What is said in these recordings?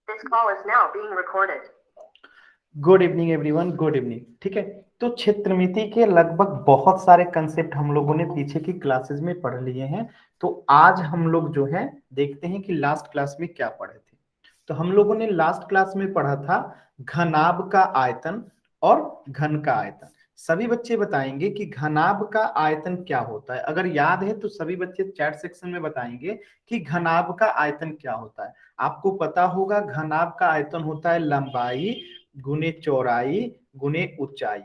This call is now being recorded. Good evening everyone, good evening. ठीक है, तो क्षेत्रमिति के लगभग बहुत सारे कंसेप्ट हम लोगों ने पीछे की क्लासेस में पढ़ लिए हैं। तो आज हम लोग जो है देखते हैं कि लास्ट क्लास में क्या पढ़े थे। तो हम लोगों ने लास्ट क्लास में पढ़ा था घनाभ का आयतन और घन का आयतन। सभी बच्चे बताएंगे कि घनाभ का आयतन क्या होता है। अगर याद है तो सभी बच्चे चैट सेक्शन में बताएंगे कि घनाभ का आयतन क्या होता है। आपको पता होगा घनाभ का आयतन होता है लंबाई गुने चौड़ाई गुने ऊंचाई।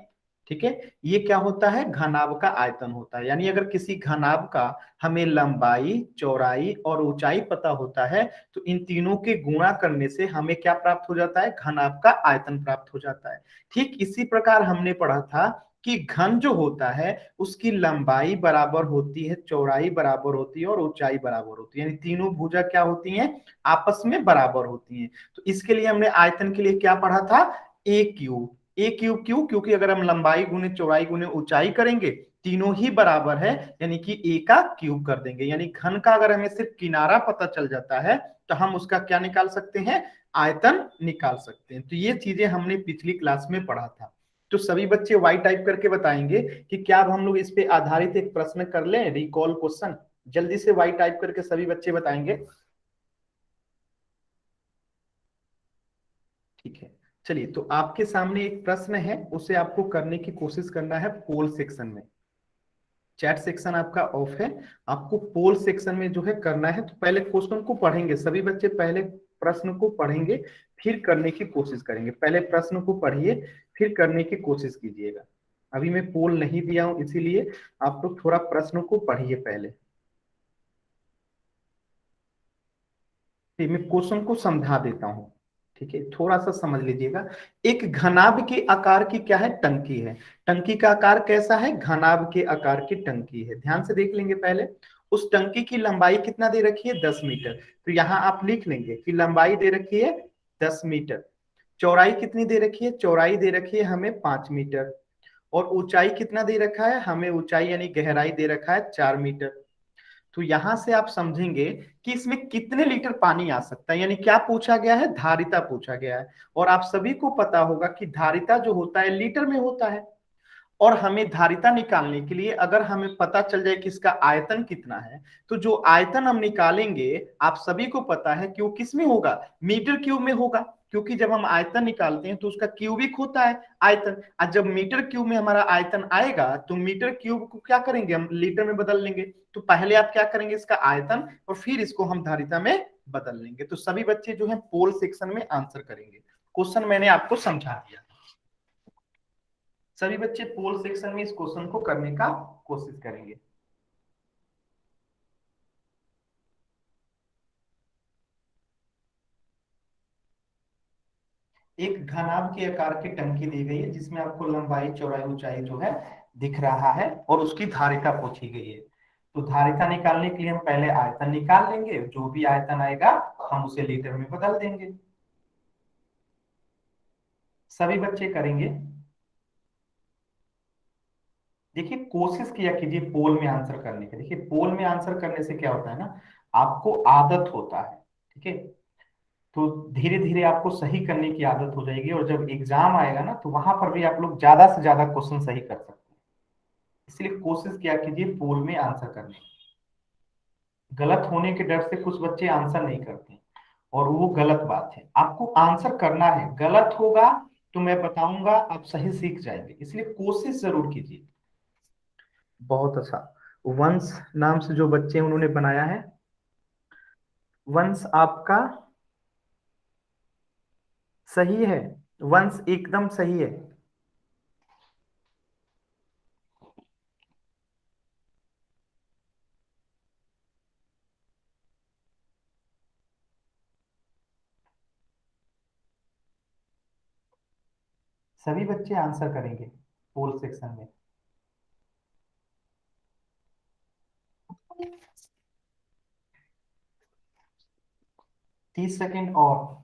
ठीक है, ये क्या होता है, घनाभ का आयतन होता है। यानी अगर किसी घनाभ का हमें लंबाई चौड़ाई और ऊंचाई पता होता है तो इन तीनों के गुणा करने से हमें क्या प्राप्त हो जाता है, घनाभ का आयतन प्राप्त हो जाता है। ठीक इसी प्रकार हमने पढ़ा था कि घन जो होता है उसकी लंबाई बराबर होती है, चौड़ाई बराबर होती है और ऊंचाई बराबर होती है। यानी तीनों भुजा क्या होती हैं, आपस में बराबर होती हैं। तो इसके लिए हमने आयतन के लिए क्या पढ़ा था, ए क्यूब। ए क्यूब क्यों, क्योंकि अगर हम लंबाई गुने चौड़ाई गुने ऊंचाई करेंगे तीनों ही बराबर है, यानी कि ए का क्यूब कर देंगे। यानी घन का अगर हमें सिर्फ किनारा पता चल जाता है तो हम उसका क्या निकाल सकते हैं, आयतन निकाल सकते हैं। तो ये चीजें हमने पिछली क्लास में पढ़ा था। तो सभी बच्चे वाई टाइप करके बताएंगे कि क्या अब हम लोग इस पे आधारित एक प्रश्न कर लें, रिकॉल क्वेश्चन। जल्दी से वाई टाइप करके सभी बच्चे बताएंगे। ठीक है, चलिए तो आपके सामने एक प्रश्न है, उसे आपको करने की कोशिश करना है पोल सेक्शन में। चैट सेक्शन आपका ऑफ है, आपको पोल सेक्शन में जो है करना है। तो पहले क्वेश्चन को पढ़ेंगे सभी बच्चे, पहले प्रश्न को पढ़ेंगे फिर करने की कोशिश करेंगे। पहले प्रश्न को पढ़िए फिर करने की कोशिश कीजिएगा। अभी मैं पोल नहीं दिया हूं इसीलिए आप लोग थोड़ा प्रश्न को पढ़िए पहले। मैं क्वेश्चन को समझा देता हूँ, ठीक है, थोड़ा सा समझ लीजिएगा। एक घनाभ के आकार की क्या है, टंकी है। टंकी का आकार कैसा है, घनाभ के आकार की टंकी है। ध्यान से देख लेंगे पहले। उस टंकी की लंबाई कितना दे रखी है, 10 मीटर। तो यहाँ आप लिख लेंगे कि लंबाई दे रखी है 10 मीटर। चौड़ाई कितनी दे रखी है, चौड़ाई दे रखी है हमें 5 मीटर। और ऊंचाई कितना दे रखा है, हमें ऊंचाई यानी गहराई दे रखा है 4 मीटर। तो यहां से आप समझेंगे कि इसमें कितने लीटर पानी आ सकता है। यानी क्या पूछा गया है, धारिता पूछा गया है। और आप सभी को पता होगा कि धारिता जो होता है लीटर में होता है। और हमें धारिता निकालने के लिए अगर हमें पता चल जाए कि इसका आयतन कितना है, तो जो आयतन हम निकालेंगे आप सभी को पता है कि वो किस में होगा, मीटर क्यूब में होगा। क्योंकि जब हम आयतन निकालते हैं तो उसका क्यूबिक होता है आयतन। और जब मीटर क्यूब में हमारा आयतन आएगा तो मीटर क्यूब को क्या करेंगे, हम लीटर में बदल लेंगे। तो पहले आप क्या करेंगे, इसका आयतन, और फिर इसको हम धारिता में बदल लेंगे। तो सभी बच्चे जो है पोल सेक्शन में आंसर करेंगे। क्वेश्चन मैंने आपको समझा दिया। सभी बच्चे पोल सेक्शन में इस क्वेश्चन को करने का कोशिश करेंगे। एक घनाभ के आकार की टंकी दी गई है जिसमें आपको लंबाई चौड़ाई ऊंचाई जो है दिख रहा है और उसकी धारिता पूछी गई है। तो धारिता निकालने के लिए हम पहले आयतन निकाल लेंगे, जो भी आयतन आएगा हम उसे लीटर में बदल देंगे। सभी बच्चे करेंगे। देखिए कोशिश किया कीजिए पोल में आंसर करने की। देखिए पोल में आंसर करने से क्या होता है ना, आपको आदत होता है। ठीक है, तो धीरे धीरे आपको सही करने की आदत हो जाएगी और जब एग्जाम आएगा ना तो वहां पर भी आप लोग ज्यादा से ज्यादा क्वेश्चन सही कर सकते हैं। इसलिए कोशिश किया कीजिए पोल में आंसर करने की। गलत होने के डर से कुछ बच्चे आंसर नहीं करते और वो गलत बात है। आपको आंसर करना है, गलत होगा तो मैं बताऊंगा, आप सही सीख जाएंगे। इसलिए कोशिश जरूर कीजिए। बहुत अच्छा। वंश नाम से जो बच्चे हैं उन्होंने बनाया है, वंश आपका सही है, वंश एकदम सही है। सभी बच्चे आंसर करेंगे पोल सेक्शन में। 30 सेकेंड और।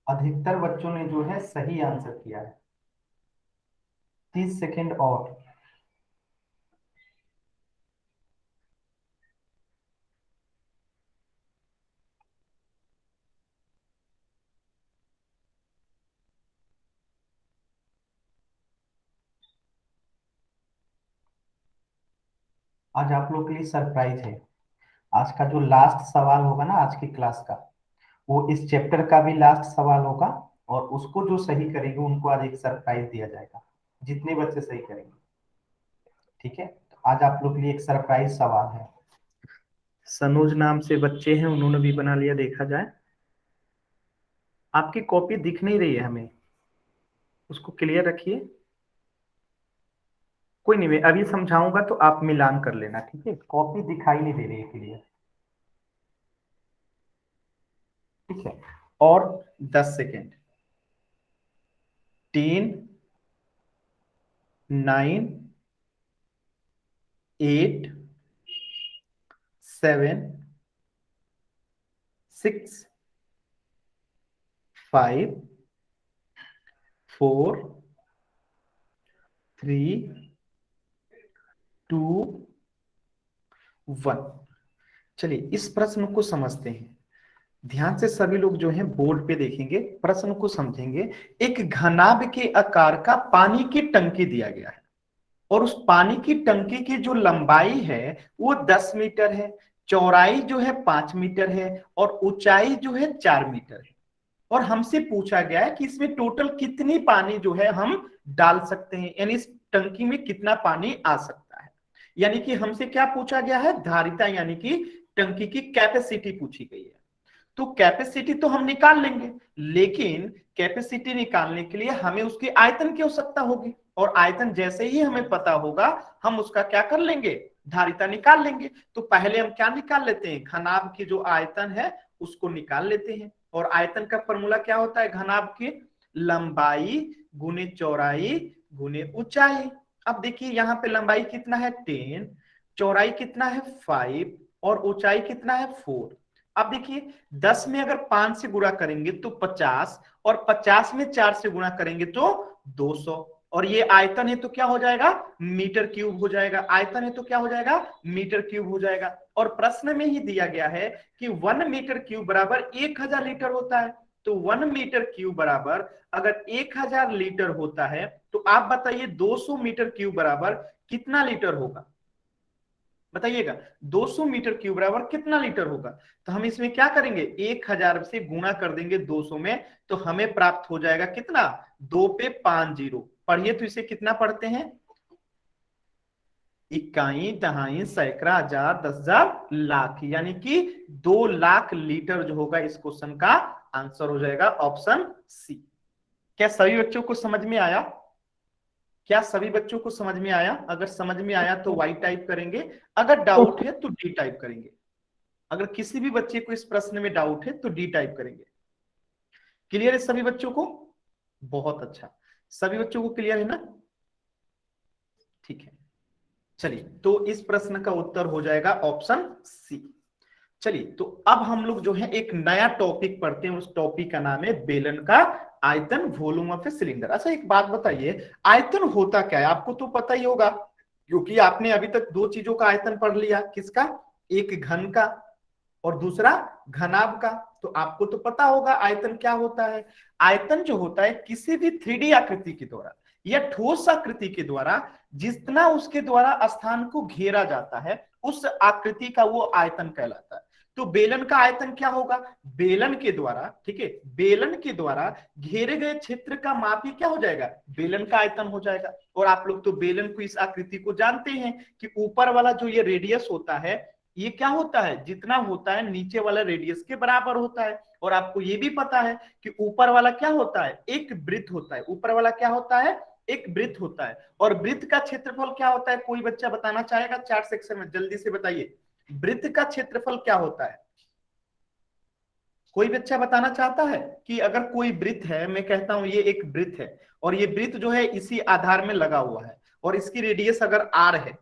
अधिकतर बच्चों ने जो है सही आंसर किया है। 30 सेकेंड और। आज आप लोग के लिए सरप्राइज है। आज का जो लास्ट सवाल होगा ना आज की क्लास का, वो इस चैप्टर का भी लास्ट सवाल होगा। और उसको जो सही करेंगे उनको आज एक सरप्राइज दिया जाएगा, जितने बच्चे सही करेंगे। ठीक है, तो आज आप लोग के लिए एक सरप्राइज सवाल है। सनोज नाम से बच्चे हैं, उन्होंने भी बना लिया, देखा जाए। आपकी कॉपी दिख नहीं रही है हमें, उसको क्लियर रखिए। कोई नहीं, मैं अभी समझाऊंगा तो आप मिलान कर लेना, ठीक है। कॉपी दिखाई नहीं दे रही है क्लियर, ठीक है। और 10 सेकेंड। 10, 9, 8, 7, 6, 5, 4, 3, 2, 1। चलिए इस प्रश्न को समझते हैं। ध्यान से सभी लोग जो हैं बोर्ड पे देखेंगे, प्रश्न को समझेंगे। एक घनाभ के आकार का पानी की टंकी दिया गया है, और उस पानी की टंकी की जो लंबाई है वो 10 मीटर है, चौड़ाई जो है 5 मीटर है, और ऊंचाई जो है 4 मीटर है। और हमसे पूछा गया है कि इसमें टोटल कितनी पानी जो है हम डाल सकते हैं, यानी इस टंकी में कितना पानी आ सकता है। यानी कि हमसे क्या पूछा गया है, धारिता यानी कि टंकी की कैपेसिटी पूछी गई है। तो कैपेसिटी तो हम निकाल लेंगे, लेकिन कैपेसिटी निकालने के लिए हमें उसकी आयतन की आवश्यकता होगी, और आयतन जैसे ही हमें पता होगा हम उसका क्या कर लेंगे, धारिता निकाल लेंगे। तो पहले हम क्या निकाल लेते हैं, घनाभ की जो आयतन है उसको निकाल लेते हैं। और आयतन का फॉर्मूला क्या होता है, घनाभ की लंबाई गुने चौड़ाई गुने ऊंचाई। अब देखिए यहाँ पे लंबाई कितना है 10, चौड़ाई कितना है 5, और ऊंचाई कितना है 4। अब देखिए 10 में अगर 5 से गुणा करेंगे तो 50, और 50 में 4 से गुणा करेंगे तो 200। और ये आयतन है तो क्या हो जाएगा, मीटर क्यूब हो जाएगा। आयतन है तो क्या हो जाएगा, मीटर क्यूब हो जाएगा। और प्रश्न में ही दिया गया है कि 1 मीटर क्यूब बराबर 1000 लीटर होता है। तो 1 मीटर क्यूब बराबर अगर 1000 लीटर होता है, तो आप बताइए 200 मीटर क्यूब बराबर कितना लीटर होगा, बताइएगा। 200 मीटर क्यूब बराबर कितना लीटर होगा। तो हम इसमें क्या करेंगे, 1000 से गुणा कर देंगे 200 में, तो हमें प्राप्त हो जाएगा कितना, 2 पे 5 जीरो। पढ़िए तो इसे कितना पढ़ते हैं, इकाई, दहाई, सैकड़ा, हजार, 10,000, लाख, यानी कि 2 लाख लीटर जो होगा इस क्वेश्चन का आंसर हो जाएगा ऑप्शन सी। क्या सभी बच्चों को समझ में आया, क्या सभी बच्चों को समझ में आया? अगर समझ में आया तो वाई टाइप करेंगे, अगर डाउट है तो डी टाइप करेंगे। अगर किसी भी बच्चे को इस प्रश्न में डाउट है तो डी टाइप करेंगे। क्लियर है सभी बच्चों को? बहुत अच्छा, सभी बच्चों को क्लियर है ना? ठीक है, चलिए तो इस प्रश्न का उत्तर हो जाएगा ऑप्शन सी। चलिए तो अब हम लोग जो है एक नया टॉपिक पढ़ते हैं, उस टॉपिक का नाम है बेलन का आयतन, वॉल्यूम ऑफ ए सिलेंडर। अच्छा एक बात बताइए, आयतन होता क्या है? आपको तो पता ही होगा, क्योंकि आपने अभी तक दो चीजों का आयतन पढ़ लिया। किसका? एक घन का और दूसरा घनाभ का। तो आपको तो पता होगा आयतन क्या होता है। आयतन जो होता है किसी भी 3D आकृति के द्वारा या ठोस आकृति के द्वारा जितना उसके द्वारा स्थान को घेरा जाता है, उस आकृति का वो आयतन कहलाता है। तो बेलन का आयतन क्या होगा, बेलन के द्वारा, ठीक है, बेलन के द्वारा घेरे गए क्षेत्र का माप ही क्या हो जाएगा, बेलन का आयतन हो जाएगा। और आप लोग तो बेलन को, इस आकृति को जानते हैं कि ऊपर वाला जो ये रेडियस होता है, ये क्या होता है, जितना होता है नीचे वाला रेडियस के बराबर होता है। और आपको ये भी पता है कि ऊपर वाला क्या होता है, एक वृत्त होता है। ऊपर वाला क्या होता है, एक वृत्त होता है। और वृत्त का क्षेत्रफल क्या होता है, कोई बच्चा बताना चाहेगा चैट सेक्शन में, जल्दी से बताइए, वृत्त का क्षेत्रफल क्या होता है? कोई बच्चा बताना चाहता है कि अगर कोई वृत्त है, मैं कहता हूं ये एक वृत्त है, और ये वृत्त जो है इसी आधार में लगा हुआ है, और इसकी रेडियस अगर आर है,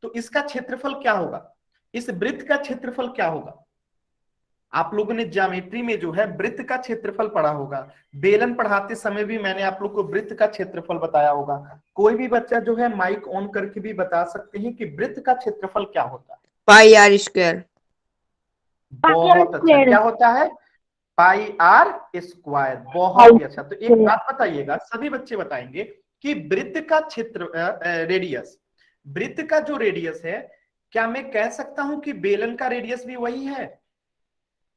तो इसका क्षेत्रफल क्या होगा, इस वृत्त का क्षेत्रफल क्या होगा? आप लोगों ने ज्योमेट्री में जो है वृत्त का क्षेत्रफल पढ़ा होगा, बेलन पढ़ाते समय भी मैंने आप लोग को वृत्त का क्षेत्रफल बताया होगा। कोई भी बच्चा जो है माइक ऑन करके भी बता सकते हैं कि वृत्त का क्षेत्रफल क्या होता है। पाई आर स्क्वायर। बहुत अच्छा, क्या होता है, पाई आर स्क्वायर। बहुत ही अच्छा। तो एक बात बताइएगा, सभी बच्चे बताएंगे कि वृत्त का क्षेत्र रेडियस, वृत्त का जो रेडियस है क्या मैं कह सकता हूं कि बेलन का रेडियस भी वही है?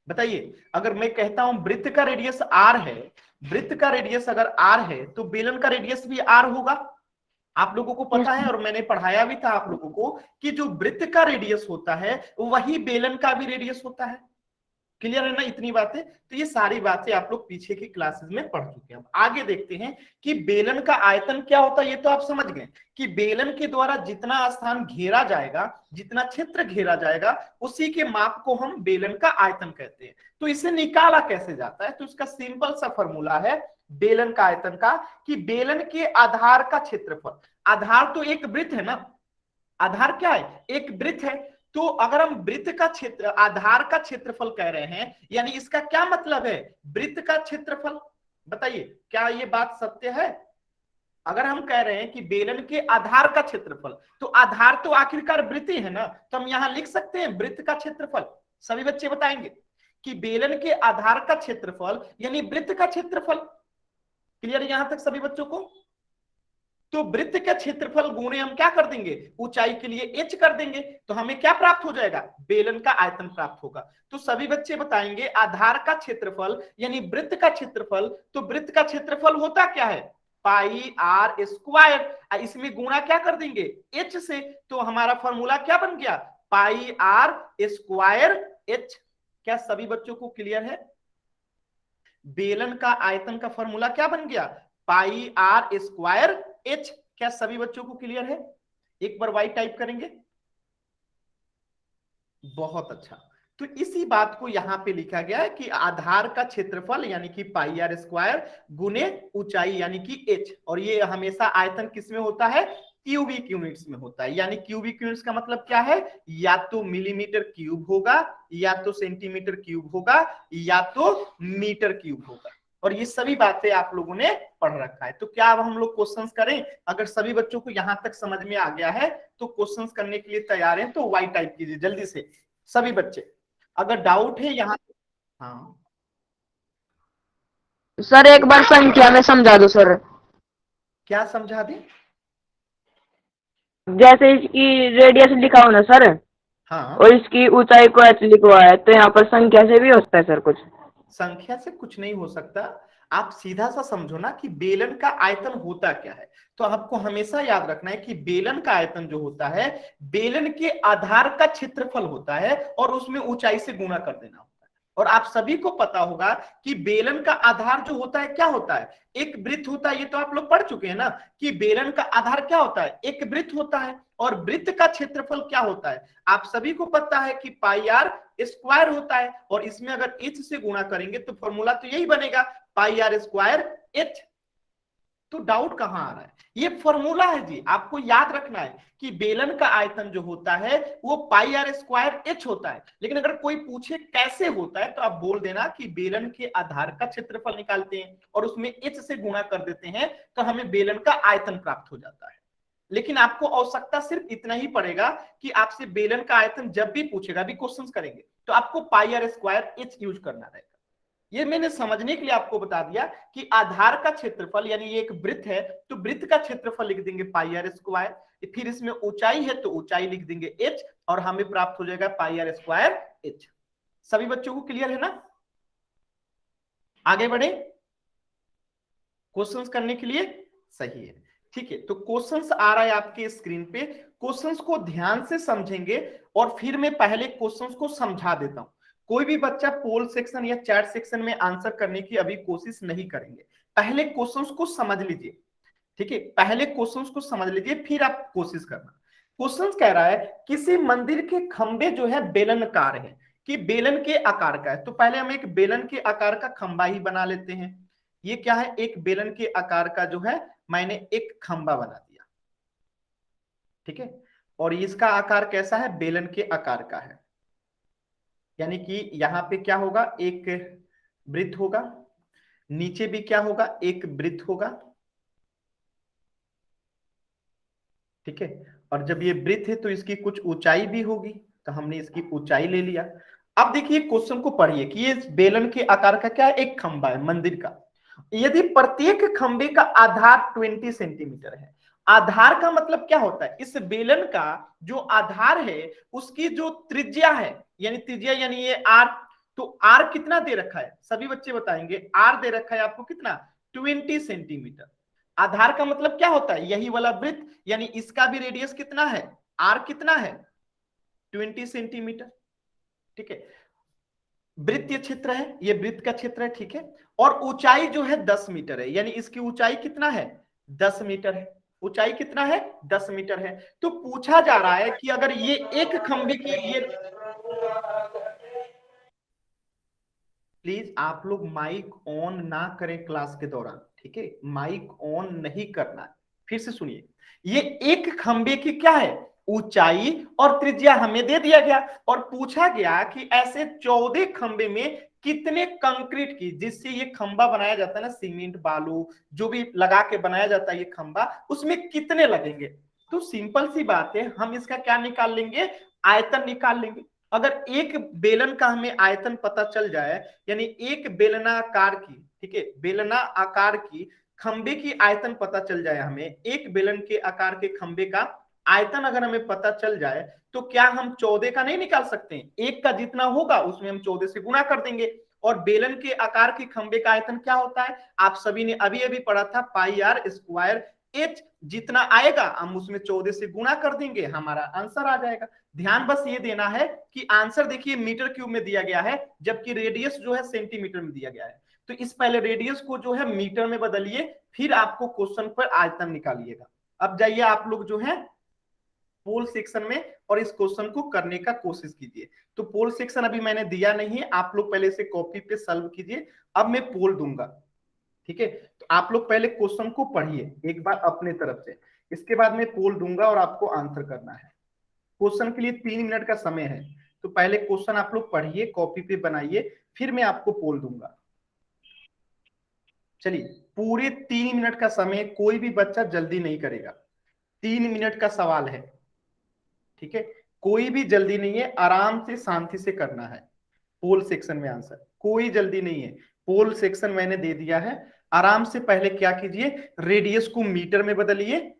बताइए, अगर मैं कहता हूं वृत्त का रेडियस आर है, वृत्त का रेडियस अगर आर है तो बेलन का रेडियस भी आर होगा। आप लोगों को पता है और मैंने पढ़ाया भी था आप लोगों को कि जो वृत्त का रेडियस होता है वही बेलन का भी रेडियस होता है। क्लियर है ना इतनी बातें? तो ये सारी बातें आप लोग पीछे की क्लासेस में पढ़ चुके हैं। अब आगे देखते हैं कि बेलन का आयतन क्या होता है। ये तो आप समझ गए कि बेलन के द्वारा जितना स्थान घेरा जाएगा, जितना क्षेत्र घेरा जाएगा, उसी के माप को हम बेलन का आयतन कहते हैं। तो इसे निकाला कैसे जाता है? तो इसका सिंपल सा फॉर्मूला है बेलन का आयतन का, कि बेलन के आधार का क्षेत्रफल, आधार तो एक वृत्त है ना, आधार क्या है? एक वृत्त है। तो अगर हम वृत्त का क्षेत्र, आधार का क्षेत्रफल कह रहे हैं, यानी इसका क्या मतलब है? वृत्त का क्षेत्रफल। बताइए, क्या ये बात सत्य है? अगर हम कह रहे हैं कि बेलन के आधार का क्षेत्रफल, तो आधार तो आखिरकार वृत्त ही है ना, तो हम यहां लिख सकते हैं वृत्त का क्षेत्रफल। सभी बच्चे बताएंगे कि बेलन के आधार का क्षेत्रफल यानी वृत्त का क्षेत्रफल। क्लियर है यहां तक सभी बच्चों को? तो वृत्त का क्षेत्रफल गुणे हम क्या कर देंगे? ऊंचाई के लिए h कर देंगे, तो हमें क्या प्राप्त हो जाएगा? बेलन का आयतन प्राप्त होगा। तो सभी बच्चे बताएंगे आधार का क्षेत्रफल यानी वृत्त का क्षेत्रफल, तो वृत्त का क्षेत्रफल होता क्या है? पाई आर स्क्वायर, इसमें गुणा क्या कर देंगे? h से। तो हमारा फॉर्मूला क्या बन गया? पाई आर स्क्वायर h। क्या सभी बच्चों को क्लियर है? बेलन का आयतन का फॉर्मूला क्या बन गया? पाई आर स्क्वायर एच। क्या सभी बच्चों को क्लियर है? एक बार वाई टाइप करेंगे। बहुत अच्छा। तो इसी बात को यहां पे लिखा गया है कि आधार का क्षेत्रफल यानी कि पाई आर स्क्वायर गुने ऊंचाई यानी कि एच, और ये हमेशा आयतन किस में होता है? क्यूबिक यूनिट्स में होता है। यानी क्यूबिक यूनिट्स का मतलब क्या है? या तो मिलीमीटर क्यूब होगा, या तो सेंटीमीटर क्यूब होगा, या तो मीटर क्यूब होगा। और ये सभी बातें आप लोगों ने पढ़ रखा है। तो क्या अब हम लोग क्वेश्चंस करें? अगर सभी बच्चों को यहां तक समझ में आ गया है तो क्वेश्चंस करने के लिए तैयार हैं, तो वाई टाइप कीजिए जल्दी से सभी बच्चे। अगर डाउट है यहाँ। हाँ सर एक बार संख्या में समझा दो सर। क्या समझा दें? जैसे इसकी रेडियस लिखा हो ना सर, हाँ, और इसकी ऊंचाई को h लिखा है, तो यहाँ पर संख्या से भी होता है सर कुछ? संख्या से कुछ नहीं हो सकता। आप सीधा सा समझो ना कि बेलन का आयतन होता क्या है। तो आपको हमेशा याद रखना है कि बेलन का आयतन जो होता है, बेलन के आधार का क्षेत्रफल होता है और उसमें ऊंचाई से गुणा कर देना होता है। और आप सभी को पता होगा कि बेलन का आधार जो होता है क्या होता है? एक वृत्त होता है। ये तो आप लोग पढ़ चुके हैं ना कि बेलन का आधार क्या होता है? एक वृत्त होता है। और वृत्त का क्षेत्रफल क्या होता है? आप सभी को पता है कि पाई आर स्क्वायर होता है। और इसमें अगर एच से गुणा करेंगे तो फॉर्मूला तो यही बनेगा, पाई आर स्क्वायर एच। तो डाउट कहां आ रहा है? ये फॉर्मूला है जी, आपको याद रखना है कि बेलन का आयतन जो होता है वो पाई आर स्क्वायर एच होता है। लेकिन अगर कोई पूछे कैसे होता है तो आप बोल देना कि बेलन के आधार का क्षेत्रफल निकालते हैं और उसमें एच से गुणा कर देते हैं, तो हमें बेलन का आयतन प्राप्त हो जाता है। लेकिन आपको आवश्यकता सिर्फ इतना ही पड़ेगा कि आपसे बेलन का आयतन जब भी पूछेगा, भी क्वेश्चंस करेंगे, तो आपको पाई आर स्क्वायर एच यूज करना रहेगा। ये मैंने समझने के लिए आपको बता दिया कि आधार का क्षेत्रफल यानी ये एक वृत्त है, तो वृत्त का क्षेत्रफल लिख देंगे पाई आर स्क्वायर, फिर इसमें ऊंचाई है तो ऊंचाई लिख देंगे एच, और हमें प्राप्त हो जाएगा पाई आर स्क्वायर एच। सभी बच्चों को क्लियर है ना? आगे बढ़े क्वेश्चंस करने के लिए। सही है, ठीक है। तो क्वेश्चंस आ रहा है आपके स्क्रीन पे, क्वेश्चंस को ध्यान से समझेंगे और फिर मैं पहले क्वेश्चंस को समझा देता हूं। कोई भी बच्चा पोल सेक्शन या चैट सेक्शन में आंसर करने की अभी कोशिश नहीं करेंगे, पहले क्वेश्चंस को समझ लीजिए। ठीक है, पहले क्वेश्चंस को समझ लीजिए फिर आप कोशिश करना। क्वेश्चन कह रहा है किसी मंदिर के खंबे जो है बेलनाकार है, कि बेलन के आकार का है। तो पहले हम एक बेलन के आकार का खंबा ही बना लेते हैं। ये क्या है? एक बेलन के आकार का जो है मैंने एक खंबा बना दिया। ठीक है, और इसका आकार कैसा है? बेलन के आकार का है। यानी कि यहां पे क्या होगा? एक वृत्त होगा, नीचे भी क्या होगा? एक वृत्त होगा। ठीक है, और जब ये वृत्त है तो इसकी कुछ ऊंचाई भी होगी, तो हमने इसकी ऊंचाई ले लिया। अब देखिए क्वेश्चन को पढ़िए कि ये बेलन के आकार का क्या है? एक खंबा है मंदिर का। यदि प्रत्येक खंबे का आधार 20 सेंटीमीटर है आधार का मतलब क्या होता है, इस बेलन का जो आधार है उसकी जो त्रिज्या है, यानी त्रिज्या यानी ये आर, तो आर कितना दे रखा है, सभी बच्चे बताएंगे, आर दे रखा है आपको कितना, 20 सेंटीमीटर। आधार का मतलब क्या होता है, यही वाला वृत्त, यानी इसका भी रेडियस कितना है, आर कितना है, 20 सेंटीमीटर। ठीक है, वृत्तीय क्षेत्र है, ये वृत्त का क्षेत्र है, ठीक है। और ऊंचाई जो है 10 मीटर है, यानी इसकी ऊंचाई कितना है, 10 मीटर है, ऊंचाई कितना है, 10 मीटर है। तो पूछा जा रहा है कि अगर ये एक खंबे की, ये प्लीज आप लोग माइक ऑन ना करें क्लास के दौरान, ठीक है, माइक ऑन नहीं करना है। फिर से सुनिए, ये एक खंबे की क्या है, ऊंचाई और त्रिज्या हमें दे दिया गया, और पूछा गया कि ऐसे 14 खंबे में कितने कंक्रीट की, जिससे ये खंबा बनाया जाता है ना, सीमेंट बालू जो भी लगा के बनाया जाता है ये खंबा, उसमें कितने लगेंगे। तो सिंपल सी बात है, हम इसका क्या निकाल लेंगे, आयतन निकाल लेंगे। अगर एक बेलन का हमें आयतन पता चल जाए, यानी एक बेलनाकार की, ठीक है, बेलना आकार की खंबे की आयतन पता चल जाए हमें, एक बेलन के आकार के खंबे का आयतन अगर हमें पता चल जाए, तो क्या हम 14 का नहीं निकाल सकते, एक का जितना होगा उसमें हम 14 से गुणा कर देंगे। और बेलन के आकार के खंबे का आयतन क्या होता है, आप सभी ने अभी अभी पढ़ा था, पाई आर स्क्वायर एच, जितना आएगा हम उसमें 14 से गुणा कर देंगे, हमारा आंसर आ जाएगा। ध्यान बस ये देना है कि आंसर देखिए मीटर क्यूब में दिया गया है, जबकि रेडियस जो है सेंटीमीटर में दिया गया है। तो इस पहले रेडियस को जो है मीटर में बदलिए, फिर आपको क्वेश्चन पर आयतन निकालिएगा। अब जाइए आप लोग जो है पोल सेक्शन में और इस क्वेश्चन को करने का कोशिश कीजिए। तो पोल सेक्शन अभी मैंने दिया नहीं है, आप लोग पहले से कॉपी पे सॉल्व कीजिए, अब मैं पोल दूंगा, ठीक है। तो आप लोग पहले क्वेश्चन को पढ़िए एक बार अपने तरफ से, इसके बाद मैं पोल दूंगा और आपको आंसर करना है। क्वेश्चन के लिए 3 मिनट का समय है, तो पहले क्वेश्चन आप लोग पढ़िए, कॉपी पे बनाइए, फिर मैं आपको पोल दूंगा। चलिए, पूरे 3 मिनट का समय, कोई भी बच्चा जल्दी नहीं करेगा, 3 मिनट का सवाल है, ठीक है, कोई भी जल्दी नहीं है, आराम से शांति से करना है। पोल सेक्शन में आंसर, कोई जल्दी नहीं है, पोल सेक्शन मैंने दे दिया है। आराम से पहले क्या कीजिए, रेडियस को मीटर में बदलिए,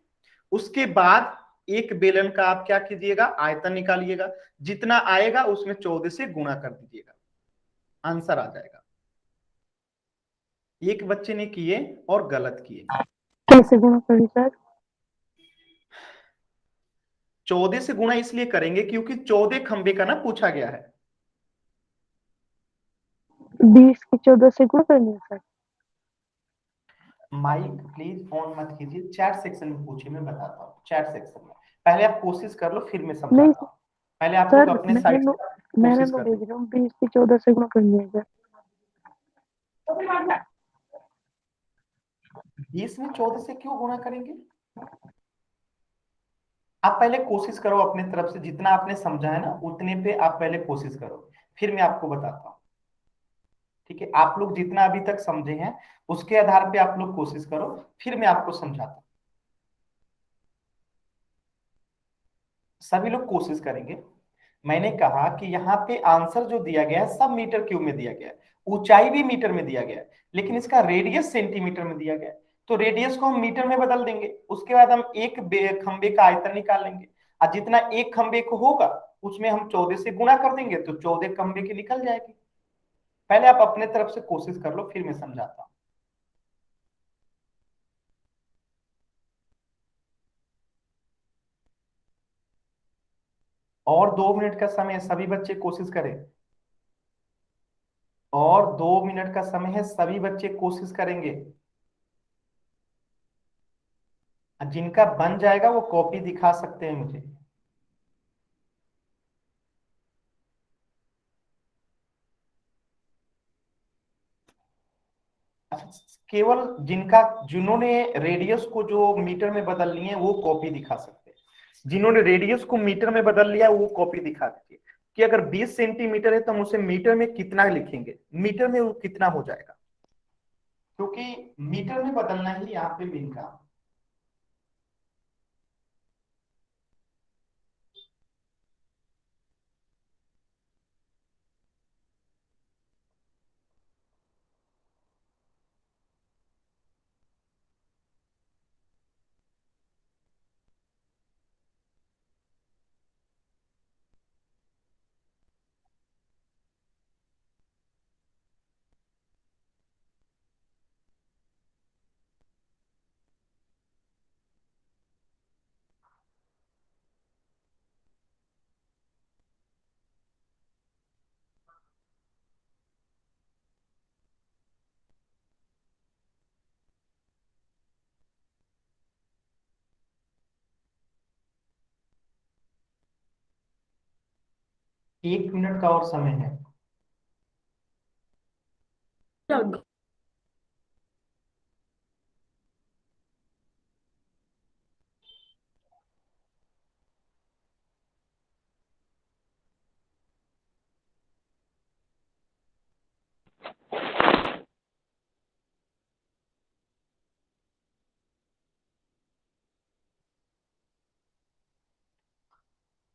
उसके बाद एक बेलन का आप क्या कीजिएगा, आयतन निकालिएगा, जितना आएगा उसमें 14 से गुणा कर दीजिएगा, आंसर आ जाएगा। एक बच्चे ने किए और गलत किए। कैसे गुणा करें सर? 14 से गुणा इसलिए करेंगे क्योंकि 14 खंबे का ना पूछा गया है। 20 की 14 से गुणा करनी है सर? माइक प्लीज ऑन मत कीजिए, चैट सेक्शन में पूछिए, मैं बताता हूँ चैट सेक्शन में। पहले आप कोशिश कर लो, फिर मैं नहीं समझाता हूँ। पहले आप लोग सर, अपने साइड से मैंने कोशिश नो कर लो। भेज रहा हूँ, 20 की 14 से गुणा करनी है सर। 20 में 14 से क्यों गुणा करेंगे, आप पहले कोशिश करो अपने तरफ से, जितना आपने समझा है ना उतने पे आप पहले कोशिश करो, फिर मैं आपको बताता हूँ, ठीक है। आप लोग जितना अभी तक समझे हैं उसके आधार पे आप लोग कोशिश करो, फिर मैं आपको समझाता हूँ। सभी लोग कोशिश करेंगे। मैंने कहा कि यहाँ पे आंसर जो दिया गया है सब मीटर क्यूब में दिया गया है, ऊंचाई भी मीटर में दिया गया है, लेकिन इसका रेडियस सेंटीमीटर में दिया गया है। तो रेडियस को हम मीटर में बदल देंगे, उसके बाद हम एक खंबे का आयतन निकाल लेंगे, और जितना एक खंबे को होगा उसमें हम 14 से गुणा कर देंगे, तो 14 खंबे की निकल जाएगी। पहले आप अपने तरफ से कोशिश कर लो, फिर मैं समझाता हूँ। और 2 मिनट का समय है, सभी बच्चे कोशिश करें। और 2 मिनट का समय है, सभी बच्चे कोशिश करेंगे। जिनका बन जाएगा वो कॉपी दिखा सकते हैं मुझे। अच्छा, केवल जिनका, जिन्होंने रेडियस को जो मीटर में बदल लिए हैं वो कॉपी दिखा सकते हैं, जिन्होंने रेडियस को मीटर में बदल लिया वो कॉपी दिखा दीजिए, कि अगर 20 सेंटीमीटर है तो हम उसे मीटर में कितना लिखेंगे, मीटर में वो कितना हो जाएगा, क्योंकि मीटर में बदलना ही यहाँ पे मेन काम। 1 मिनट का और समय है। लग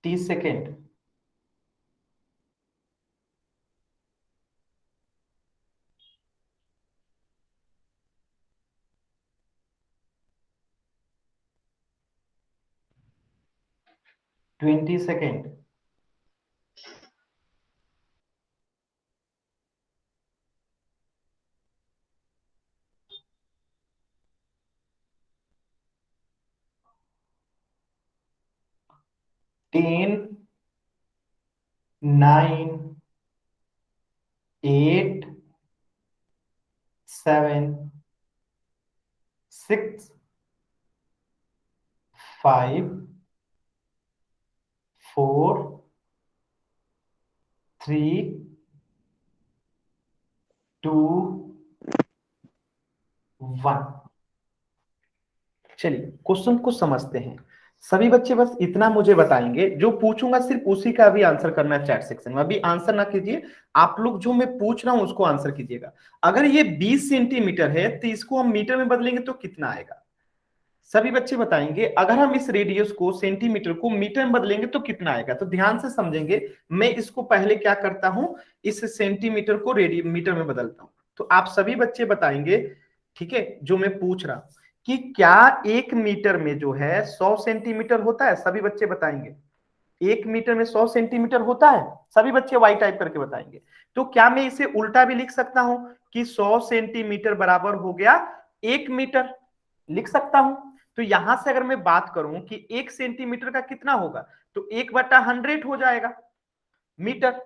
30 सेकेंड। Twenty second. टेन, 9, 8, 7, 6, 5, 4, 3, 2, 1। चलिए क्वेश्चन को समझते हैं। सभी बच्चे बस इतना मुझे बताएंगे, जो पूछूंगा सिर्फ उसी का भी आंसर करना है चैट सेक्शन में। अभी आंसर ना कीजिए, आप लोग जो मैं पूछ रहा हूं उसको आंसर कीजिएगा। अगर ये 20 सेंटीमीटर है तो इसको हम मीटर में बदलेंगे तो कितना आएगा? सभी बच्चे बताएंगे। अगर हम इस रेडियस को, सेंटीमीटर को मीटर में बदलेंगे तो कितना आएगा? तो ध्यान से समझेंगे। मैं इसको पहले क्या करता हूं, इस सेंटीमीटर को रेडियन मीटर में बदलता हूं। तो आप सभी बच्चे बताएंगे, ठीक है, जो मैं पूछ रहा हूं कि क्या 1 मीटर में जो है 100 सेंटीमीटर होता है? सभी बच्चे बताएंगे 1 मीटर में 100 सेंटीमीटर होता है? सभी बच्चे वाई टाइप करके बताएंगे। तो क्या मैं इसे उल्टा भी लिख सकता हूं कि 100 सेंटीमीटर बराबर हो गया 1 मीटर? लिख सकता हूं। तो यहां से अगर मैं बात करूं कि 1 सेंटीमीटर का कितना होगा, तो 1/100 हो जाएगा मीटर।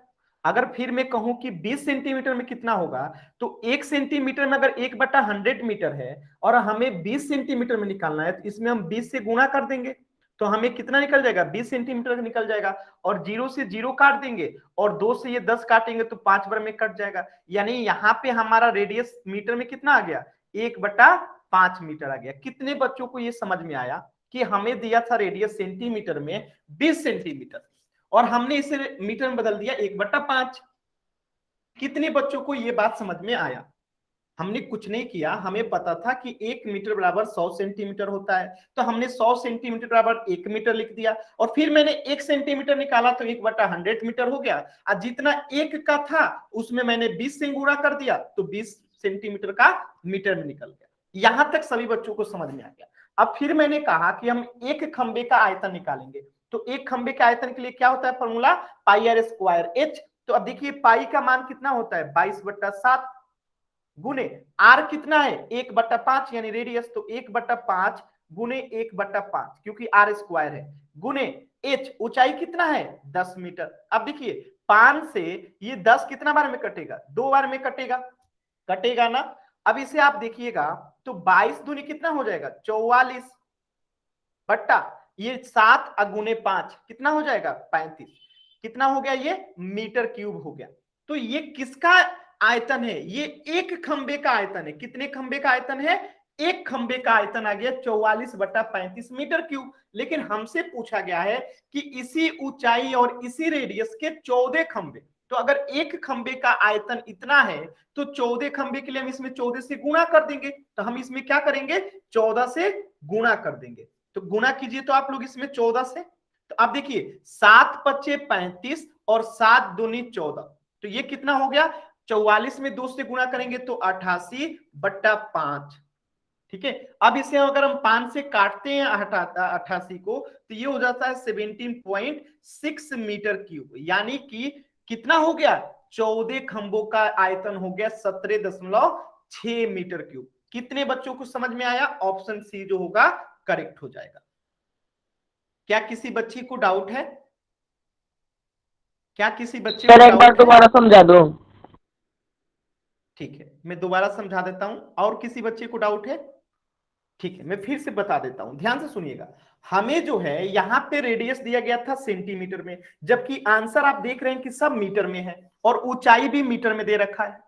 अगर फिर मैं कहूं कि 20 सेंटीमीटर में कितना होगा, तो 1 सेंटीमीटर में अगर 1/100 मीटर है और हमें 20 सेंटीमीटर में निकालना है, तो इसमें हम 20 से गुणा कर देंगे तो हमें कितना निकल जाएगा? 20 सेंटीमीटर निकल जाएगा। और 0 से 0 काट देंगे और 2 से ये 10 काटेंगे तो 5 बार में कट जाएगा। यानी यहाँ पे हमारा रेडियस मीटर में कितना आ गया? 1/5 मीटर आ गया। कितने बच्चों को ये समझ में आया कि हमें दिया था रेडियस सेंटीमीटर में 20 सेंटीमीटर और हमने इसे मीटर में बदल दिया 1/5? कितने बच्चों को यह बात समझ में आया? हमने कुछ नहीं किया, हमें पता था कि 1 मीटर बराबर 100 सेंटीमीटर होता है, तो हमने 100 सेंटीमीटर बराबर 1 मीटर लिख दिया और फिर मैंने 1 सेंटीमीटर निकाला तो 1/100 मीटर हो गया। और जितना एक का था उसमें मैंने 20 से गुणा कर दिया तो 20 सेंटीमीटर का मीटर में निकल गया। यहां तक सभी बच्चों को समझ में आ गया। अब फिर मैंने कहा कि हम एक खंबे का आयतन निकालेंगे। तो एक खंबे के आयतन के लिए क्या होता है formula? Pi r square h. तो अब देखिए पाई का मान कितना होता है? 22/7 गुने आर कितना है? 1/5 यानी रेडियस, तो 1/5 गुने 1/5 क्योंकि आर स्क्वायर है, गुने एच ऊंचाई कितना है? 10 मीटर। अब देखिए 5 से ये 10 कितना बार में कटेगा? 2 बार में कटेगा, कटेगा ना। अब इसे आप देखिएगा तो 22 दूनी कितना हो जाएगा? 44 बट्टा ये 7 अगुने 5 कितना हो जाएगा? 35। कितना हो गया? ये मीटर क्यूब हो गया। तो ये किसका आयतन है? ये एक खंबे का आयतन है। कितने खंबे का आयतन है? एक खंबे का आयतन आ गया 44/35 मीटर क्यूब। लेकिन हमसे पूछा गया है कि इसी ऊंचाई और इसी रेडियस के 14 खंबे। तो अगर एक खंबे का आयतन इतना है तो 14 खंबे के लिए हम इसमें 14 से गुणा कर देंगे। तो हम इसमें क्या करेंगे? 14 से गुणा कर देंगे। तो गुणा कीजिए तो आप लोग इसमें 14 से। तो अब देखिए 7×5 = 35 और 7×2 = 14। तो ये कितना हो गया? 44 में 2 से गुणा करेंगे तो 88/5। ठीक है। अब इसे अगर हम 5 से काटते हैं 88 को तो ये हो जाता है 17.6 मीटर क्यूब। यानी कि कितना हो गया? 14 खंभों का आयतन हो गया 17.6 मीटर क्यूब। कितने बच्चों को समझ में आया? ऑप्शन सी जो होगा करेक्ट हो जाएगा। क्या किसी बच्ची को डाउट है? क्या किसी बच्चे को सर एक बार डाउट है? दोबारा समझा दो। ठीक है, मैं दोबारा समझा देता हूं। और किसी बच्चे को डाउट है? ठीक है, मैं फिर से बता देता हूं, ध्यान से सुनिएगा। हमें जो है यहाँ पे रेडियस दिया गया था सेंटीमीटर में, जबकि आंसर आप देख रहे हैं कि सब मीटर में है और ऊंचाई भी मीटर में दे रखा है।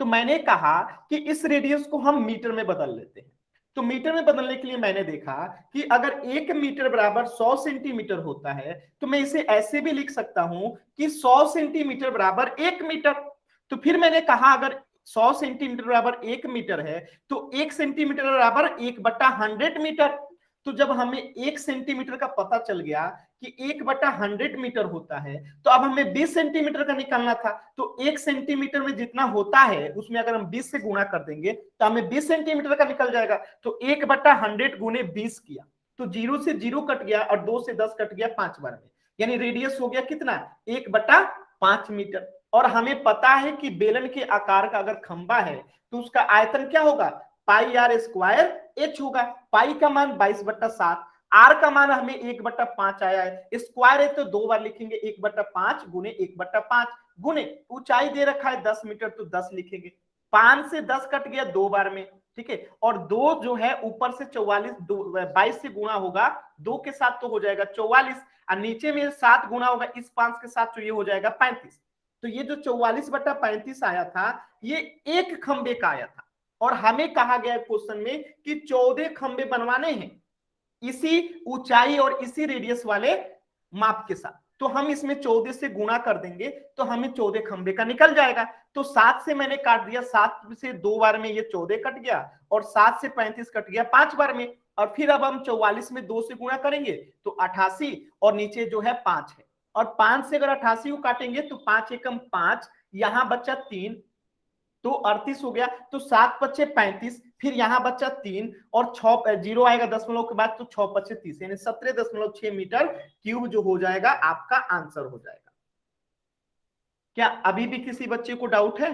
तो मैंने कहा कि इस रेडियस को हम मीटर में बदल लेते हैं। तो मीटर में बदलने के लिए मैंने देखा कि अगर 1 मीटर बराबर 100 सेंटीमीटर होता है, तो मैं इसे ऐसे भी लिख सकता हूं कि 100 सेंटीमीटर बराबर 1 मीटर। तो फिर मैंने कहा अगर 100 सेंटीमीटर बराबर 1 मीटर है, तो 1 सेंटीमीटर बराबर 1/100 मीटर। तो जब हमें 1 सेंटीमीटर का पता चल गया कि 1/100 मीटर होता है, तो अब हमें 20 सेंटीमीटर का निकालना था। तो 1 सेंटीमीटर में जितना होता है उसमें अगर हम 20 से गुणा कर देंगे तो हमें 20 सेंटीमीटर का निकल जाएगा। तो 1/100 गुने 20 किया, तो 0 से 0 कट गया और 2 से 10 कट गया 5 बार में, यानी रेडियस हो गया कितना, 1/5 मीटर। और हमें पता है कि बेलन के आकार का अगर खंबा है तो उसका आयतन क्या होगा, पाई आर स्क्वायर एच होगा। पाई का मान 22/7, आर का मान हमें 1/5 आया है, स्क्वायर है तो 2 बार लिखेंगे, 1/5 गुने 1/5 गुने ऊंचाई दे रखा है 10 मीटर तो 10 लिखेंगे। 5 से 10 कट गया 2 बार में, ठीक है। और 2 जो है ऊपर से 44, 22 से गुणा होगा 2 के साथ तो हो जाएगा 44, और नीचे में 7 गुणा होगा इस 5 के साथ तो ये हो जाएगा 35। तो ये जो 44/35 आया था, ये एक खंबे का आया था। और हमें कहा गया क्वेश्चन में कि 14 खंबे बनवाने हैं इसी ऊंचाई और इसी रेडियस वाले माप के साथ। तो हम इसमें 14 से गुणा कर देंगे तो हमें 14 खंबे का निकल जाएगा। तो 7 से मैंने काट दिया, 7 से 2 बार में ये 14 कट गया, और 7 से 35 कट गया 5 बार में। और फिर अब हम 44 में 2 से गुणा करेंगे तो 88, और नीचे जो है 5 है। और 5 से अगर 88 को काटेंगे तो 5 एकम 5, यहां बच्चा 3 तो 38 हो गया। तो 7×5 = 35, फिर यहां बच्चा 3 और 6 जीरो आएगा दशमलव के बाद, तो 6×5 = 30, यानी 17.6 मीटर क्यूब जो हो जाएगा आपका आंसर हो जाएगा। क्या अभी भी किसी बच्चे को डाउट है?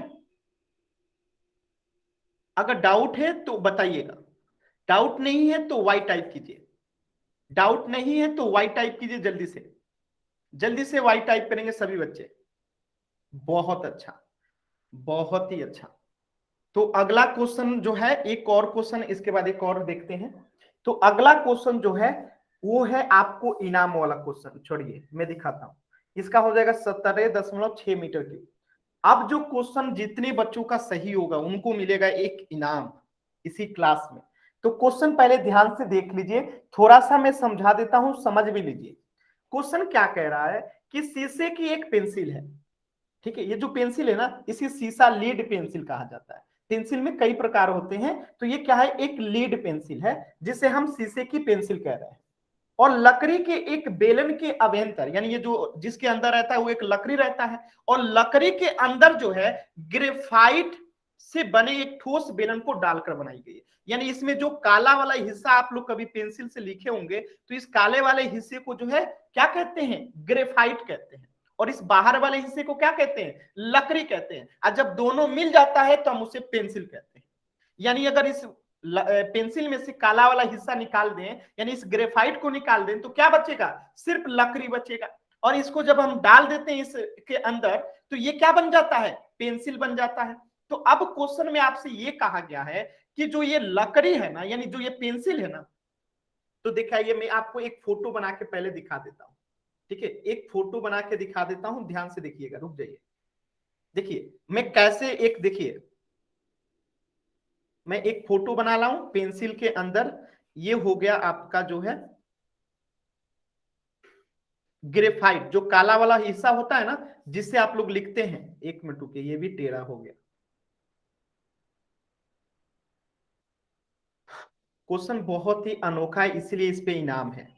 अगर डाउट है तो बताइएगा, डाउट नहीं है तो वाई टाइप कीजिए, डाउट नहीं है तो वाई टाइप कीजिए, जल्दी से, जल्दी से वाई टाइप करेंगे सभी बच्चे। बहुत अच्छा, बहुत ही अच्छा। तो अगला क्वेश्चन जो है, एक और क्वेश्चन इसके बाद एक और देखते हैं। तो अगला क्वेश्चन जो है वो है आपको इनाम वाला क्वेश्चन, छोड़िए मैं दिखाता हूं। इसका हो जाएगा 17.6 मीटर की। अब जो क्वेश्चन जितने बच्चों का सही होगा उनको मिलेगा एक इनाम इसी क्लास में। तो क्वेश्चन पहले ध्यान से देख लीजिए, थोड़ा सा मैं समझा देता हूं, समझ भी लीजिए। क्वेश्चन क्या कह रहा है कि शीशे की एक पेंसिल है, ठीक है। ये जो पेंसिल है ना, इसे सीसा लीड पेंसिल कहा जाता है। पेंसिल में कई प्रकार होते हैं, तो ये क्या है, एक लीड पेंसिल है जिसे हम शीशे की पेंसिल कह रहे हैं। और लकड़ी के एक बेलन के अभ्यंतर, यानी ये जो जिसके अंदर रहता है वो एक लकड़ी रहता है, और लकड़ी के अंदर जो है ग्रेफाइट से बने एक ठोस बेलन को डालकर बनाई गई है। यानी इसमें जो काला वाला हिस्सा आप लोग कभी पेंसिल से लिखे होंगे, तो इस काले वाले हिस्से को जो है क्या कहते हैं, ग्रेफाइट कहते हैं। और इस बाहर वाले हिस्से को क्या कहते हैं, लकड़ी कहते हैं। और जब दोनों मिल जाता है तो हम उसे पेंसिल कहते हैं। यानी अगर इस पेंसिल में से काला वाला हिस्सा निकाल दें, यानी इस ग्रेफाइट को निकाल दें, तो क्या बचेगा, सिर्फ लकड़ी बचेगा। और इसको जब हम डाल देते हैं इसके अंदर, तो ये क्या बन जाता है, पेंसिल बन जाता है। तो अब क्वेश्चन में आपसे ये कहा गया है कि जो ये लकड़ी है ना, यानी जो ये पेंसिल है ना, तो देखा, ये मैं आपको एक फोटो बना के पहले दिखा देता हूं, ठीक है। एक फोटो बना के दिखा देता हूं, ध्यान से देखिएगा, रुक जाइए। देखिए मैं कैसे, एक देखिए, मैं एक फोटो बना ला हूं पेंसिल के अंदर। ये हो गया आपका जो है ग्रेफाइट, जो काला वाला हिस्सा होता है ना जिससे आप लोग लिखते हैं। एक मिनट रुकिए, ये भी टेढ़ा हो गया। क्वेश्चन बहुत ही अनोखा है, इसलिए इस पे इनाम है।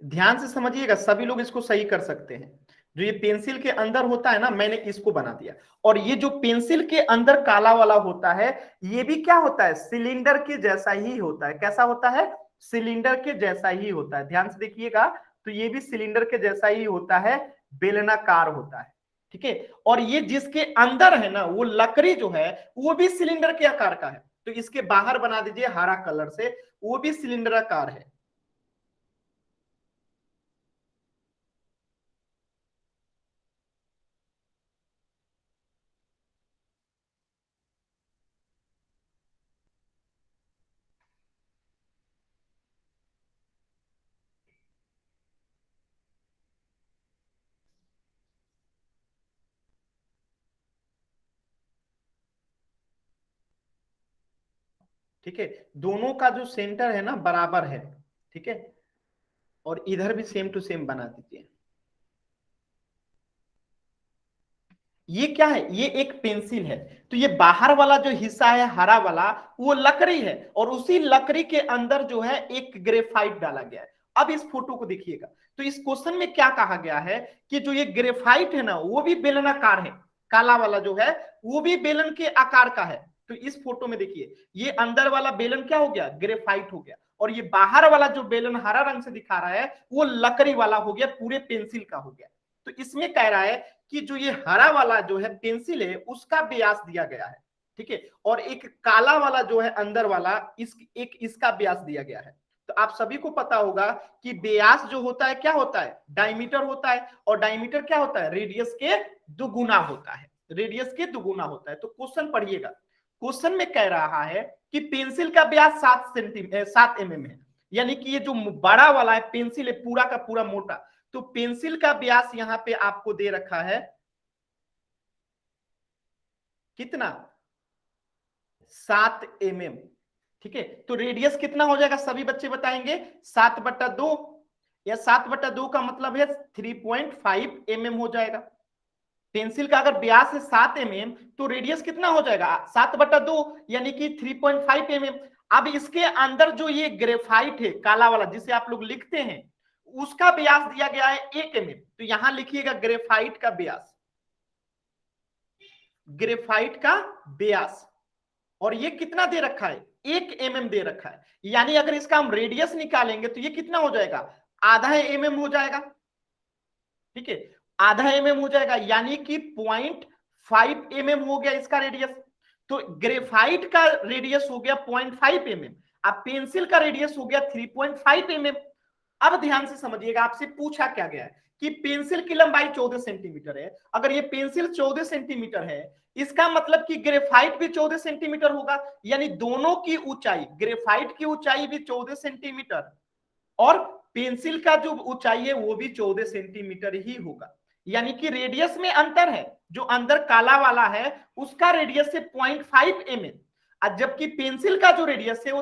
ध्यान से समझिएगा, सभी लोग इसको सही कर सकते हैं। जो ये पेंसिल के अंदर होता है ना, मैंने इसको बना दिया। और ये जो पेंसिल के अंदर काला वाला होता है, ये भी क्या होता है, सिलेंडर के जैसा ही होता है। कैसा होता है, सिलेंडर के जैसा ही होता है। ध्यान से देखिएगा, तो ये भी सिलेंडर के जैसा ही होता है, बेलनाकार होता है, ठीक है। और ये जिसके अंदर है ना, वो लकड़ी जो है वो भी सिलेंडर के आकार का है। तो इसके बाहर बना दीजिए हरा कलर से, वो भी सिलेंडर आकार है। ठीक है, दोनों का जो सेंटर है ना बराबर है, ठीक है, और इधर भी सेम टू सेम बना दीजिए। ये क्या है, ये एक पेंसिल है, तो ये बाहर वाला जो हिस्सा है हरा वाला वो लकड़ी है, और उसी लकड़ी के अंदर जो है एक ग्रेफाइट डाला गया है। अब इस फोटो को देखिएगा, तो इस क्वेश्चन में क्या कहा गया है कि जो ये ग्रेफाइट है ना वो भी बेलनाकार है, काला वाला जो है वो भी बेलन के आकार का है। तो इस फोटो में देखिए, ये अंदर वाला बेलन क्या हो गया, ग्रेफाइट हो गया, और ये बाहर वाला जो बेलन हरा रंग से दिखा रहा है वो लकड़ी वाला हो गया, पूरे पेंसिल का हो गया। तो इसमें कह रहा है कि जो ये हरा वाला जो है पेंसिल है उसका व्यास दिया गया है, ठीक है, और एक काला वाला जो है अंदर वाला इसका व्यास दिया गया है। तो आप सभी को पता होगा कि व्यास जो होता है क्या होता है, डायमीटर होता है, और डायमीटर क्या होता है, रेडियस के दुगुना होता है, रेडियस के दुगुना होता है। तो क्वेश्चन पढ़िएगा, क्वेश्चन में कह रहा है कि पेंसिल का व्यास 7 mm है, यानी कि ये जो बड़ा वाला है पेंसिल है पूरा का पूरा मोटा, तो पेंसिल का व्यास यहां पे आपको दे रखा है कितना, 7 mm, ठीक है। तो रेडियस कितना हो जाएगा, सभी बच्चे बताएंगे, 7/2, या 7/2 का मतलब है 3.5 mm हो जाएगा। पेंसिल का अगर व्यास है 7 mm तो रेडियस कितना हो जाएगा, 7/2 यानी कि 3.5 mm। अब इसके अंदर जो ये ग्रेफाइट है काला वाला जिसे आप लोग लिखते हैं, उसका व्यास दिया गया है 1 mm। तो यहां लिखिएगा ग्रेफाइट का व्यास, ग्रेफाइट का व्यास, और ये कितना दे रखा है, 1 mm दे रखा है, यानी अगर इसका हम रेडियस निकालेंगे तो ये कितना हो जाएगा, आधा mm हो जाएगा, ठीक है, आधा mm हो जाएगा, यानी कि 0.5 mm हो गया इसका रेडियस। तो ग्रेफाइट का रेडियस हो गया 0.5 mm, अब पेंसिल का रेडियस हो गया 3.5 mm। अब ध्यान से समझिएगा, आपसे पूछा क्या गया है कि पेंसिल की लंबाई 14 सेंटीमीटर है, अगर ये पेंसिल 14 सेंटीमीटर है इसका मतलब कि ग्रेफाइट भी 14 सेंटीमीटर होगा, यानी दोनों की ऊंचाई, ग्रेफाइट की ऊंचाई भी 14 सेंटीमीटर और पेंसिल का जो ऊंचाई है वो भी 14 सेंटीमीटर ही होगा, यानी कि रेडियस में अंतर है, जो अंदर काला वाला है उसका रेडियस है 0.5 mm, जबकि पेंसिल का जो रेडियस है वो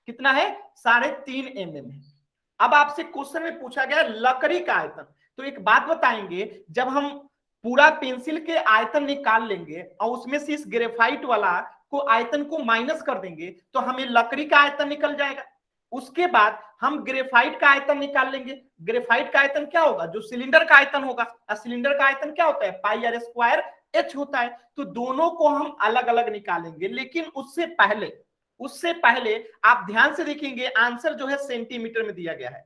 कितना है, 3.5 mm है। अब आपसे क्वेश्चन में पूछा गया लकड़ी का आयतन, तो एक बात बताएंगे, जब हम पूरा पेंसिल के आयतन निकाल लेंगे और उसमें से इस ग्रेफाइट वाला को आयतन को माइनस कर देंगे तो हमें लकड़ी का आयतन निकल जाएगा। उसके बाद हम ग्रेफाइट का आयतन निकाल लेंगे, ग्रेफाइट का आयतन क्या होगा, जो सिलेंडर का आयतन होगा, सिलेंडर का आयतन क्या होता है, πr² होता है। तो दोनों को हम अलग अलग निकालेंगे, लेकिन उससे पहले आप ध्यान से देखेंगे आंसर जो है सेंटीमीटर में दिया गया है,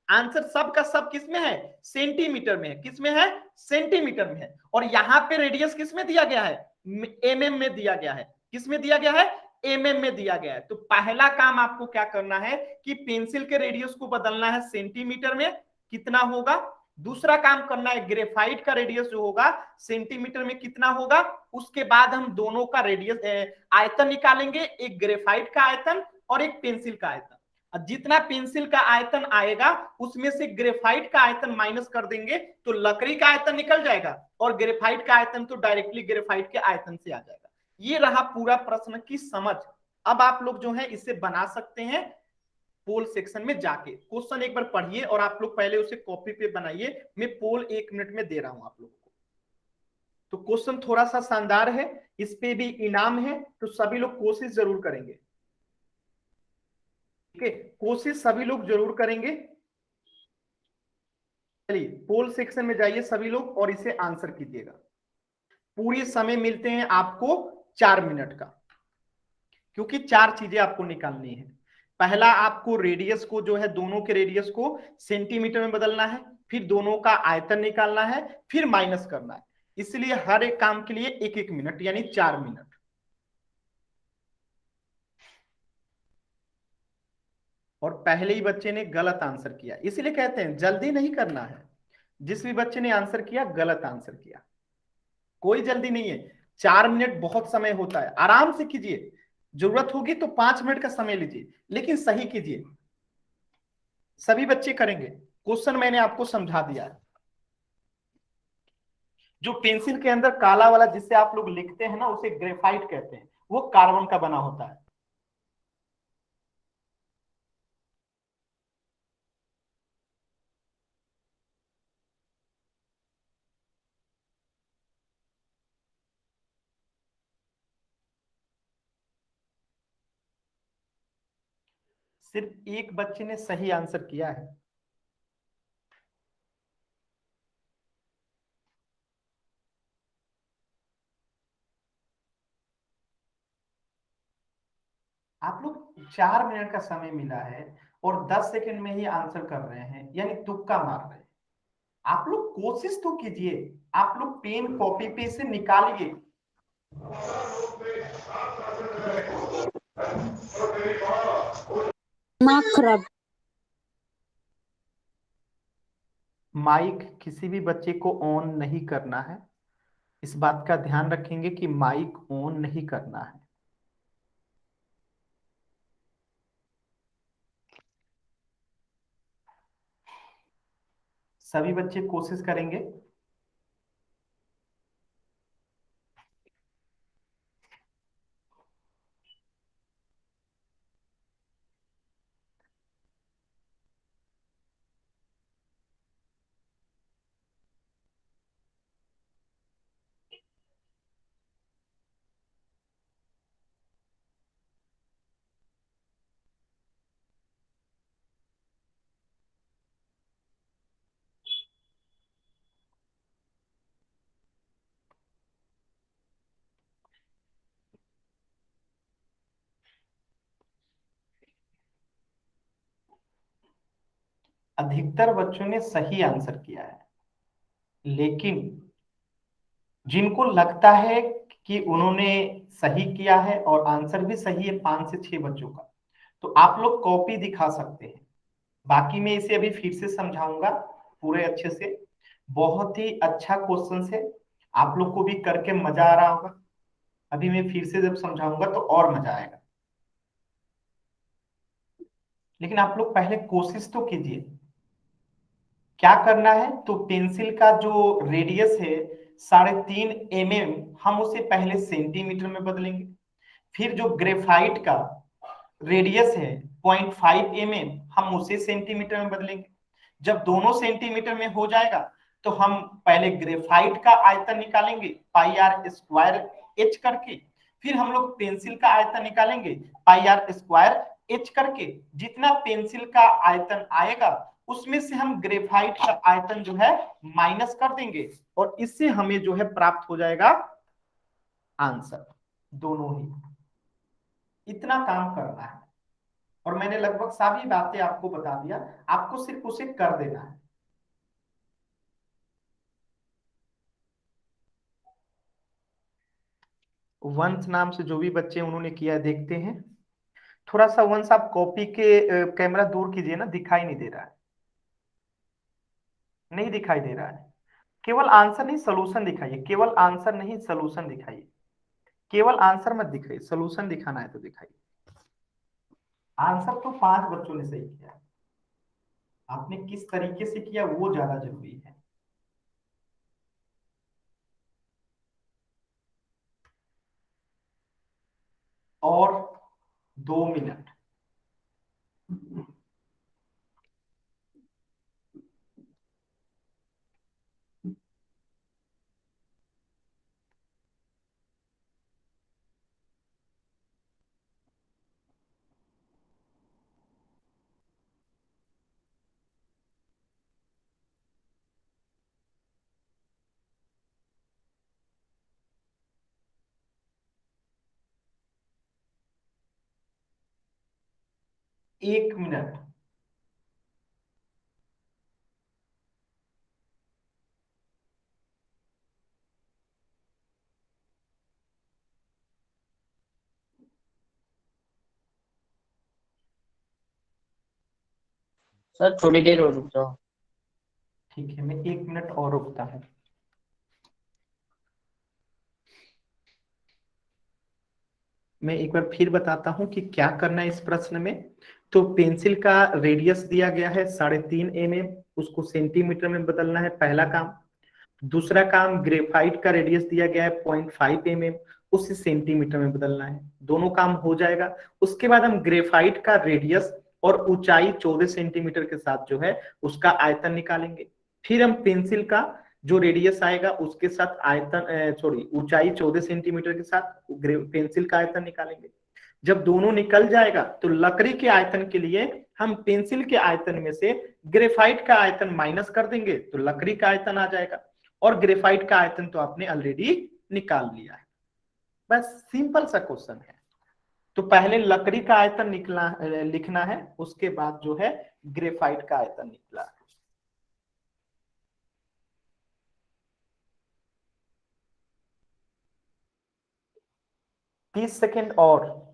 आंसर सब का सब किस में है, सेंटीमीटर में है, किस में है, सेंटीमीटर में है, और यहां पे रेडियस किस में दिया गया है, mm में दिया गया है, किस में दिया गया है, mm में दिया गया है। तो पहला काम आपको क्या करना है कि पेंसिल के रेडियस को बदलना है सेंटीमीटर में, कितना होगा, दूसरा काम करना है ग्रेफाइट का रेडियस जो होगा सेंटीमीटर में कितना होगा, उसके बाद हम दोनों का रेडियस आयतन निकालेंगे, एक ग्रेफाइट का आयतन और एक पेंसिल का आयतन। जितना पेंसिल का आयतन आएगा उसमें से ग्रेफाइट का आयतन माइनस कर देंगे तो लकड़ी का आयतन निकल जाएगा, और ग्रेफाइट का आयतन तो डायरेक्टली ग्रेफाइट के आयतन से आ जाएगा। ये रहा पूरा प्रश्न की समझ। अब आप लोग जो है इसे बना सकते हैं पोल सेक्शन में जाके, क्वेश्चन एक बार पढ़िए और आप लोग पहले उसे कॉपी पे बनाइए, मैं पोल 1 मिनट में दे रहा हूं आप लोगों को। तो क्वेश्चन थोड़ा सा शानदार है, इस पे भी इनाम है, तो सभी लोग कोशिश जरूर करेंगे, ठीक है, कोशिश सभी लोग जरूर करेंगे। चलिए पोल सेक्शन में जाइए सभी लोग और इसे आंसर कीजिएगा। पूरी समय मिलते हैं आपको 4 मिनट का, क्योंकि 4 चीजें आपको निकालनी है। पहला आपको रेडियस को जो है दोनों के रेडियस को सेंटीमीटर में बदलना है, फिर दोनों का आयतन निकालना है, फिर माइनस करना है, इसलिए हर एक काम के लिए 1-1 मिनट यानी 4 मिनट। और पहले ही बच्चे ने गलत आंसर किया, इसीलिए कहते हैं जल्दी नहीं करना है, जिस भी बच्चे ने आंसर किया गलत आंसर किया, कोई जल्दी नहीं है, 4 मिनट बहुत समय होता है, आराम से कीजिए, जरूरत होगी तो 5 मिनट का समय लीजिए, लेकिन सही कीजिए। सभी बच्चे करेंगे, क्वेश्चन मैंने आपको समझा दिया है। जो पेंसिल के अंदर काला वाला जिससे आप लोग लिखते हैं ना उसे ग्रेफाइट कहते हैं, वो कार्बन का बना होता है। सिर्फ एक बच्चे ने सही आंसर किया है। आप लोग 4 मिनट का समय मिला है और 10 सेकंड में ही आंसर कर रहे हैं, यानी तुक्का मार रहे हैं। आप लोग कोशिश तो कीजिए, आप लोग पेन कॉपी पे से निकालिए। दिमाग खराब। माइक किसी भी बच्चे को ऑन नहीं करना है, इस बात का ध्यान रखेंगे कि माइक ऑन नहीं करना है। सभी बच्चे कोशिश करेंगे। अधिकतर बच्चों ने सही आंसर किया है, लेकिन जिनको लगता है कि उन्होंने सही किया है और आंसर भी सही है 5 से 6 बच्चों का, तो आप लोग कॉपी दिखा सकते हैं। बाकी मैं इसे अभी फिर से समझाऊंगा पूरे अच्छे से। बहुत ही अच्छा क्वेश्चन है, आप लोग को भी करके मजा आ रहा होगा। अभी मैं फिर से जब समझाऊंगा तो और मजा आएगा, लेकिन आप लोग पहले कोशिश तो कीजिए। क्या करना है, तो पेंसिल का जो रेडियस है 3.5 mm, हम उसे पहले सेंटीमीटर में बदलेंगे। फिर जो ग्रेफाइट का रेडियस है 0.5 mm, हम उसे सेंटीमीटर में बदलेंगे। जब दोनों सेंटीमीटर में हो जाएगा तो हम पहले ग्रेफाइट का आयतन निकालेंगे πr² करके। फिर हम लोग पेंसिल का आयतन निकालेंगे πr² करके। जितना पेंसिल का आयतन आएगा उसमें से हम ग्रेफाइट का आयतन जो है माइनस कर देंगे, और इससे हमें जो है प्राप्त हो जाएगा आंसर। दोनों ही इतना काम करना है, और मैंने लगभग सभी बातें आपको बता दिया, आपको सिर्फ उसे कर देना है। वंश नाम से जो भी बच्चे उन्होंने किया देखते हैं। थोड़ा सा वंश आप कॉपी के कैमरा दूर कीजिए ना, दिखाई नहीं दे रहा है। नहीं दिखाई दे रहा है। केवल आंसर नहीं सोल्यूशन दिखाइए, केवल आंसर नहीं सोल्यूशन दिखाइए। केवल आंसर मत दिखाइए, सोल्यूशन दिखाना है तो दिखाइए। आंसर तो 5 बच्चों ने सही किया, आपने किस तरीके से किया वो ज्यादा जरूरी है। और 2 मिनट। एक मिनट। सर थोड़ी देर और रुक जाओ। ठीक है, मैं 1 मिनट और रुकता हूं। मैं एक बार फिर बताता हूं कि क्या करना है इस प्रश्न में। तो पेंसिल का रेडियस दिया गया है 3.5 mm, उसको सेंटीमीटर में बदलना है, पहला काम। दूसरा काम, ग्रेफाइट का रेडियस दिया गया है 0.5 mm, उसे सेंटीमीटर में बदलना है। दोनों काम हो जाएगा। उसके बाद हम ग्रेफाइट का रेडियस और ऊंचाई 14 सेंटीमीटर के साथ जो है उसका आयतन निकालेंगे। फिर हम पेंसिल का जो रेडियस आएगा उसके साथ आयतन ऊंचाई 14 सेंटीमीटर के साथ पेंसिल का आयतन निकालेंगे। जब दोनों निकल जाएगा तो लकड़ी के आयतन के लिए हम पेंसिल के आयतन में से ग्रेफाइट का आयतन माइनस कर देंगे तो लकड़ी का आयतन आ जाएगा, और ग्रेफाइट का आयतन तो आपने ऑलरेडी निकाल लिया है। बस सिंपल सा क्वेश्चन है। तो पहले लकड़ी का आयतन लिखना है, उसके बाद जो है ग्रेफाइट का आयतन निकला है। तीस सेकेंड और।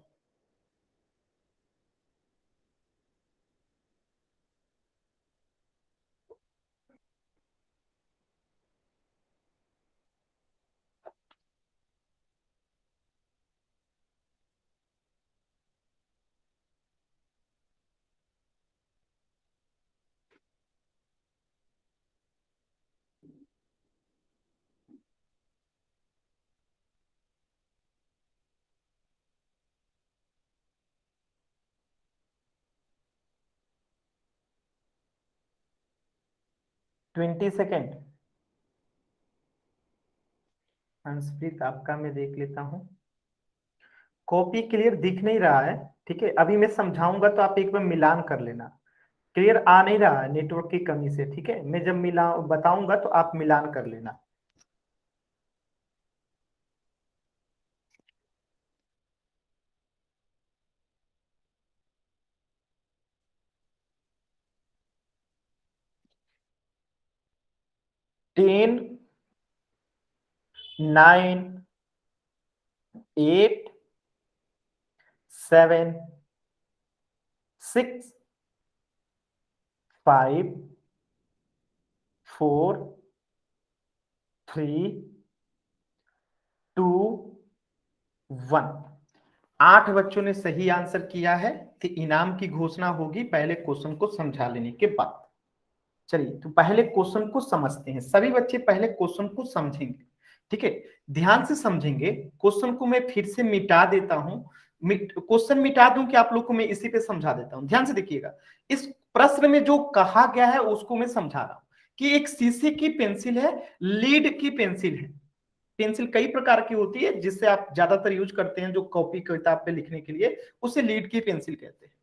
Twenty second. हंसप्रीत आपका मैं देख लेता हूं। कॉपी क्लियर दिख नहीं रहा है, ठीक है। अभी मैं समझाऊंगा तो आप एक बार मिलान कर लेना। क्लियर आ नहीं रहा है नेटवर्क की कमी से, ठीक है। मैं जब मिला बताऊंगा तो आप मिलान कर लेना। Ten, nine, eight, seven, six, five, four, three, two, one. 8 बच्चों ने सही आंसर किया है, तो इनाम की घोषणा होगी पहले क्वेश्चन को समझा लेने के बाद। चलिए तो पहले क्वेश्चन को समझते हैं। सभी बच्चे पहले क्वेश्चन को समझेंगे, ठीक है। ध्यान से समझेंगे। क्वेश्चन को मैं फिर से मिटा देता हूं। क्वेश्चन मिटा दूं कि आप लोग को मैं इसी पे समझा देता हूं। ध्यान से देखिएगा, इस प्रश्न में जो कहा गया है उसको मैं समझा रहा हूं कि एक शीशे की पेंसिल है, लीड की पेंसिल है। पेंसिल कई प्रकार की होती है, जिससे आप ज्यादातर यूज करते हैं जो कॉपी किताब पे लिखने के लिए, उसे लीड की पेंसिल कहते हैं।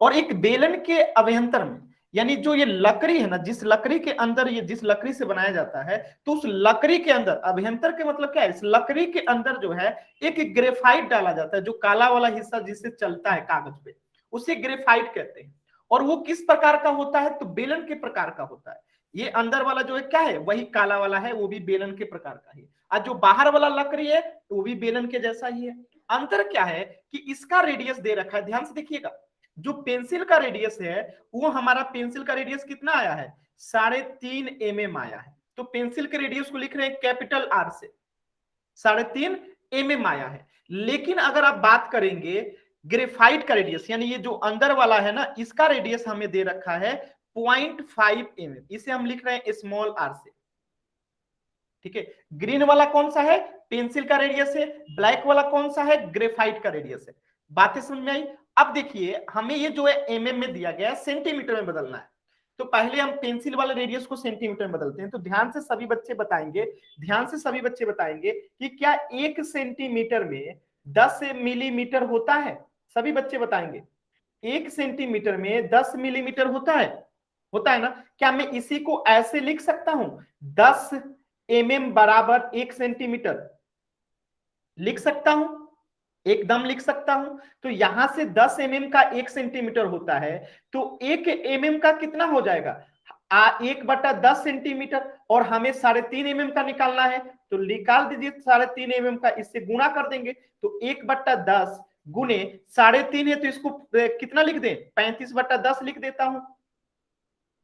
और एक बेलन के अभ्यंतर में, यानी जो ये लकड़ी है ना, जिस लकड़ी के अंदर, ये जिस लकड़ी से बनाया जाता है, तो उस लकड़ी के अंदर, अभ्यंतर के मतलब क्या है, इस लकड़ी के अंदर जो है एक ग्रेफाइट डाला जाता है, जो काला वाला हिस्सा जिससे चलता है कागज पे, उसे ग्रेफाइट कहते हैं। और वो किस प्रकार का होता है, तो बेलन के प्रकार का होता है। ये अंदर वाला जो है क्या है, वही काला वाला है, वो भी बेलन के प्रकार का है। और जो बाहर वाला लकड़ी है वो भी बेलन के जैसा ही है। अंतर क्या है कि इसका रेडियस दे रखा है, ध्यान से देखिएगा। जो पेंसिल का रेडियस है, वो हमारा पेंसिल का रेडियस कितना आया है, 3.5 mm आया है। तो पेंसिल के रेडियस को लिख रहे हैं कैपिटल आर से, 3.5 mm आया है। लेकिन अगर आप बात करेंगे ग्रेफाइट का रेडियस, यानी ये जो अंदर वाला है ना, इसका रेडियस हमें दे रखा है 0.5 mm। इसे हम लिख रहे हैं स्मॉल आर से, ठीक है। ग्रीन वाला कौन सा है, पेंसिल का रेडियस है। ब्लैक वाला कौन सा है, ग्रेफाइट का रेडियस है। बातें समझ में आई। अब देखिए, हमें ये जो है एमएम में दिया गया है, सेंटीमीटर में बदलना है। तो पहले हम पेंसिल वाले रेडियस को सेंटीमीटर में बदलते हैं। तो ध्यान से सभी बच्चे बताएंगे, ध्यान से सभी बच्चे बताएंगे कि क्या 1 सेंटीमीटर में 10 मिलीमीटर होता है। सभी बच्चे बताएंगे 1 सेंटीमीटर में 10 मिलीमीटर होता है, होता है ना। क्या मैं इसी को ऐसे लिख सकता हूं, 10 mm बराबर 1 सेंटीमीटर, लिख सकता हूं, एकदम लिख सकता हूं। तो यहां से 10 mm का 1 सेंटीमीटर होता है, तो 1 mm का कितना हो जाएगा, 1/10 सेंटीमीटर। और हमें 3.5 mm का निकालना है, तो निकाल दीजिए 3.5 mm का, इससे गुणा कर देंगे। तो 1/10 गुने 3.5 है, तो इसको कितना लिख दें, 35/10 लिख देता हूं।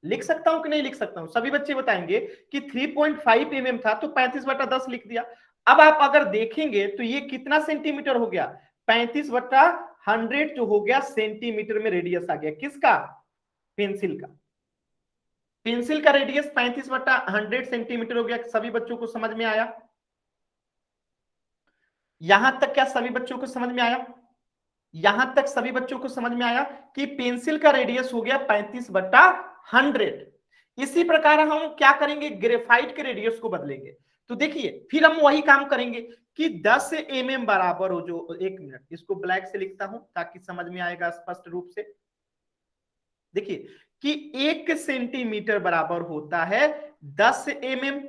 लिख सकता हूं कि नहीं लिख सकता हूं, सभी बच्चे बताएंगे कि 3.5 mm था, तो 35/10 लिख दिया। अब आप अगर देखेंगे तो ये कितना सेंटीमीटर हो गया, 35/100 जो हो गया सेंटीमीटर में रेडियस आ गया। किसका, पेंसिल का। पेंसिल का रेडियस 35/100 सेंटीमीटर हो गया। सभी बच्चों को समझ में आया, यहां तक क्या सभी बच्चों को समझ में आया, यहां तक सभी बच्चों को समझ में आया कि पेंसिल का रेडियस हो गया 35/100। इसी प्रकार हम क्या करेंगे, ग्रेफाइट के रेडियस को बदलेंगे। तो देखिए फिर हम वही काम करेंगे कि 10 mm बराबर हो जो, एक मिनट इसको ब्लैक से लिखता हूं ताकि समझ में आएगा स्पष्ट रूप से। देखिए कि 1 सेंटीमीटर बराबर होता है 10 mm।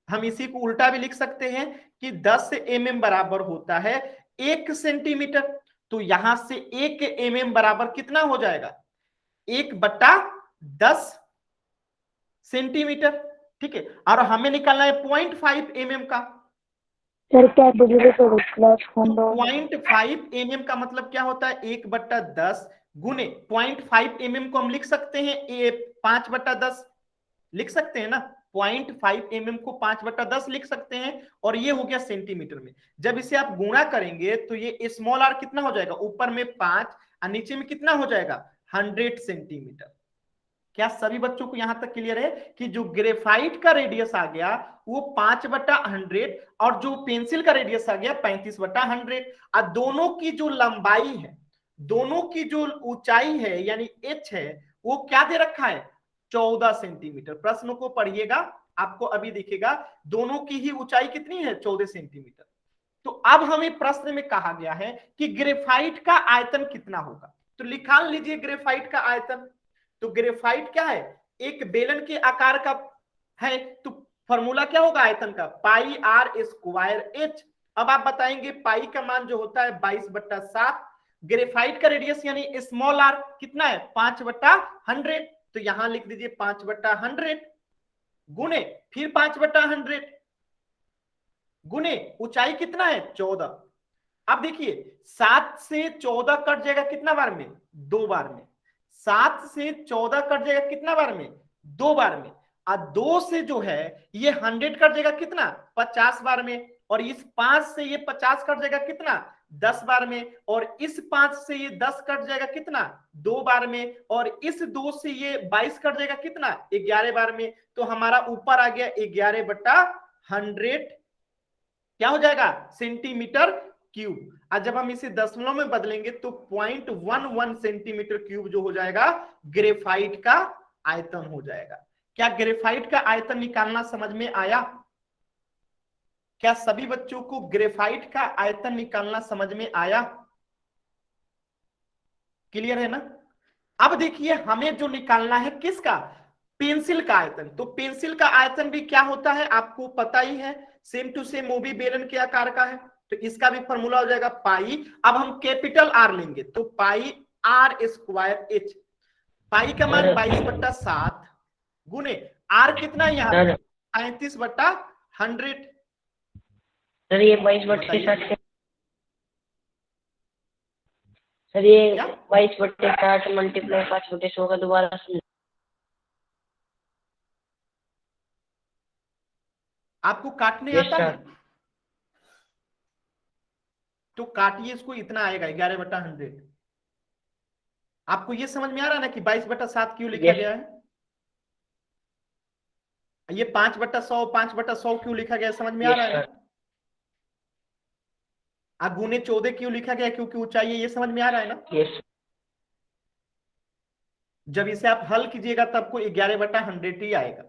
हम इसी को उल्टा भी लिख सकते हैं कि 10 mm बराबर होता है 1 सेंटीमीटर। तो यहां से 1 mm बराबर कितना हो जाएगा, 1/10 सेंटीमीटर। ठीक है, और हमें निकालना है 0.5 mm का। सर क्या डिलीवरी तो क्लास तो फोन 0.5 mm का मतलब क्या होता है, 1/10 गुने 0.5 mm को हम लिख सकते हैं 5/10 लिख सकते हैं ना, 0.5 mm को 5/10 लिख सकते हैं, और ये हो गया सेंटीमीटर में। जब इसे आप गुणा करेंगे तो ये स्मॉल आर कितना हो जाएगा, ऊपर में 5 और नीचे में कितना हो जाएगा 100 सेंटीमीटर। क्या सभी बच्चों को यहां तक क्लियर है कि जो ग्रेफाइट का रेडियस आ गया वो 5/100 और जो पेंसिल का रेडियस आ गया 35/100, और दोनों की जो लंबाई है, दोनों की जो ऊंचाई है यानी एच है, वो क्या दे रखा है 14 सेंटीमीटर। प्रश्न को पढ़िएगा, आपको अभी दिखेगा दोनों की ही ऊंचाई कितनी है 14 सेंटीमीटर। तो अब हमें प्रश्न में कहा गया है कि ग्रेफाइट का आयतन कितना होगा, तो निकाल लीजिए ग्रेफाइट का आयतन। तो ग्रेफाइट क्या है, एक बेलन के आकार का है, तो फॉर्मूला क्या होगा आयतन का, पाई आर स्क्वायर एच। अब आप बताएंगे पाई का मान जो होता है 22/7, ग्रेफाइट का रेडियस यानी स्मॉल आर कितना है 5/100, तो यहां लिख दीजिए 5/100 गुने फिर 5/100 गुने ऊंचाई कितना है 14। अब देखिए 7 से 14 कट जाएगा कितना बार में, 2 बार में। 7 से 14 कट जाएगा कितना बार में, 2 बार में। और 2 से जो है ये 100 कट जाएगा कितना 50 बार में, और इस 5 से ये 50 कट जाएगा कितना 10 बार में, और इस 5 से ये 10 कट जाएगा कितना 2 बार में, और इस 2 से ये 22 कट जाएगा कितना 11 बार में। तो हमारा ऊपर आ गया 11/100 क्या हो जाएगा सेंटीमीटर क्यूब। और जब हम इसे दशमलव में बदलेंगे तो 0.11 सेंटीमीटर क्यूब जो हो जाएगा ग्रेफाइट का आयतन हो जाएगा। क्या ग्रेफाइट का आयतन निकालना समझ में आया, क्या सभी बच्चों को ग्रेफाइट का आयतन निकालना समझ में आया, क्लियर है ना। अब देखिए हमें जो निकालना है किसका, पेंसिल का आयतन। तो पेंसिल का आयतन भी क्या होता है आपको पता ही है, सेम टू सेम वो भी बेलन के आकार का है, तो इसका भी फॉर्मूला हो जाएगा पाई। अब हम कैपिटल आर लेंगे तो पाई आर स्क्वायर एच, पाई का मान 22/7 गुने आर कितना है यहाँ पे 35/100। सर ये 22/60 सर ये 22/60 मल्टीप्लाई 5/100 का दोबारा सुन। आपको काटने आता है तो काटिए इसको, इतना आएगा 11/100। आपको ये समझ में आ रहा है ना कि 22/7 क्यों लिखा गया है, ये 5/100 5/100 क्यों लिखा गया समझ में आ रहा है ना। आप गुने 14 क्यों लिखा गया, क्योंकि ऊंचाई है, ये समझ में आ रहा है ना। जब इसे आप हल कीजिएगा तब आपको 11/100 ही आएगा।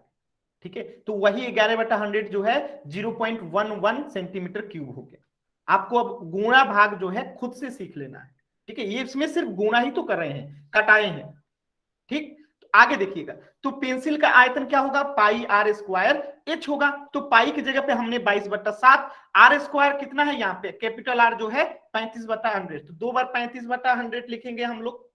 ठीक है, तो वही 11/100 जो है 0.11 सेंटीमीटर क्यूब हो गया। आपको अब गुणा भाग जो है खुद से सीख लेना है। ठीक है, ये इसमें सिर्फ गुणा ही तो कर रहे हैं, कटाए हैं। ठीक, तो आगे देखिएगा, तो पेंसिल का आयतन क्या होगा पाई आर स्क्वायर एच होगा। तो पाई की जगह पे हमने 22/7, आर स्क्वायर कितना है यहाँ पे कैपिटल आर जो है 35/100, तो 2 बार 35/100 लिखेंगे हम लोग,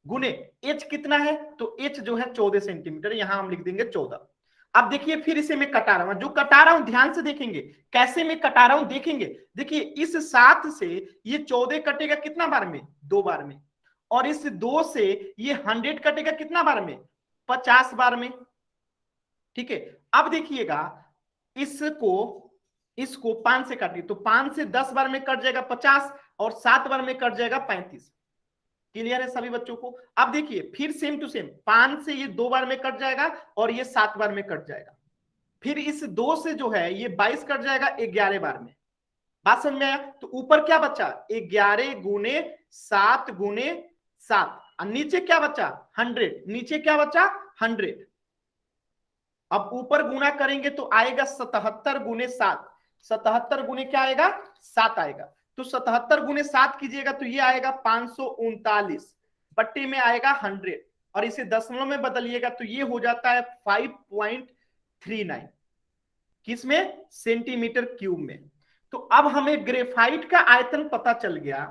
गुने एच कितना है तो एच जो है 14 सेंटीमीटर, यहां हम लिख देंगे 14। अब देखिए फिर इसे मैं कटा रहा हूं, जो कटा रहा हूं ध्यान से देखेंगे, कैसे मैं कटा रहा हूं देखेंगे। देखिए इस 7 से ये 14 कटेगा कितना बार में 2 बार में, और इस 2 से ये 100 कटेगा कितना बार में 50 बार में। ठीक है, अब देखिएगा इसको इसको 5 से काटिए तो 5 से 10 बार में कट जाएगा 50, और 7 बार में कट जाएगा 35। क्लियर है सभी बच्चों को। अब देखिए फिर सेम टू सेम 5 से ये 2 बार में कट जाएगा और ये 7 बार में कट जाएगा, फिर इस 2 से जो है ये 22 कट जाएगा 11 बार में। बात समझ में आया। तो ऊपर क्या बचा 11 गुने 7 गुने 7, और नीचे क्या बचा 100, नीचे क्या बचा 100, अब ऊपर गुना करेंगे तो आएगा 77 गुने 7, 77 गुने क्या आएगा 7 आएगा। तो 77 गुने 7 कीजिएगा तो ये आएगा 539 बट्टे में आएगा 100 और इसे दशमलव में बदलिएगा तो ये हो जाता है 5.39 किसमें सेंटीमीटर क्यूब में। तो अब हमें ग्रेफाइट का आयतन पता चल गया,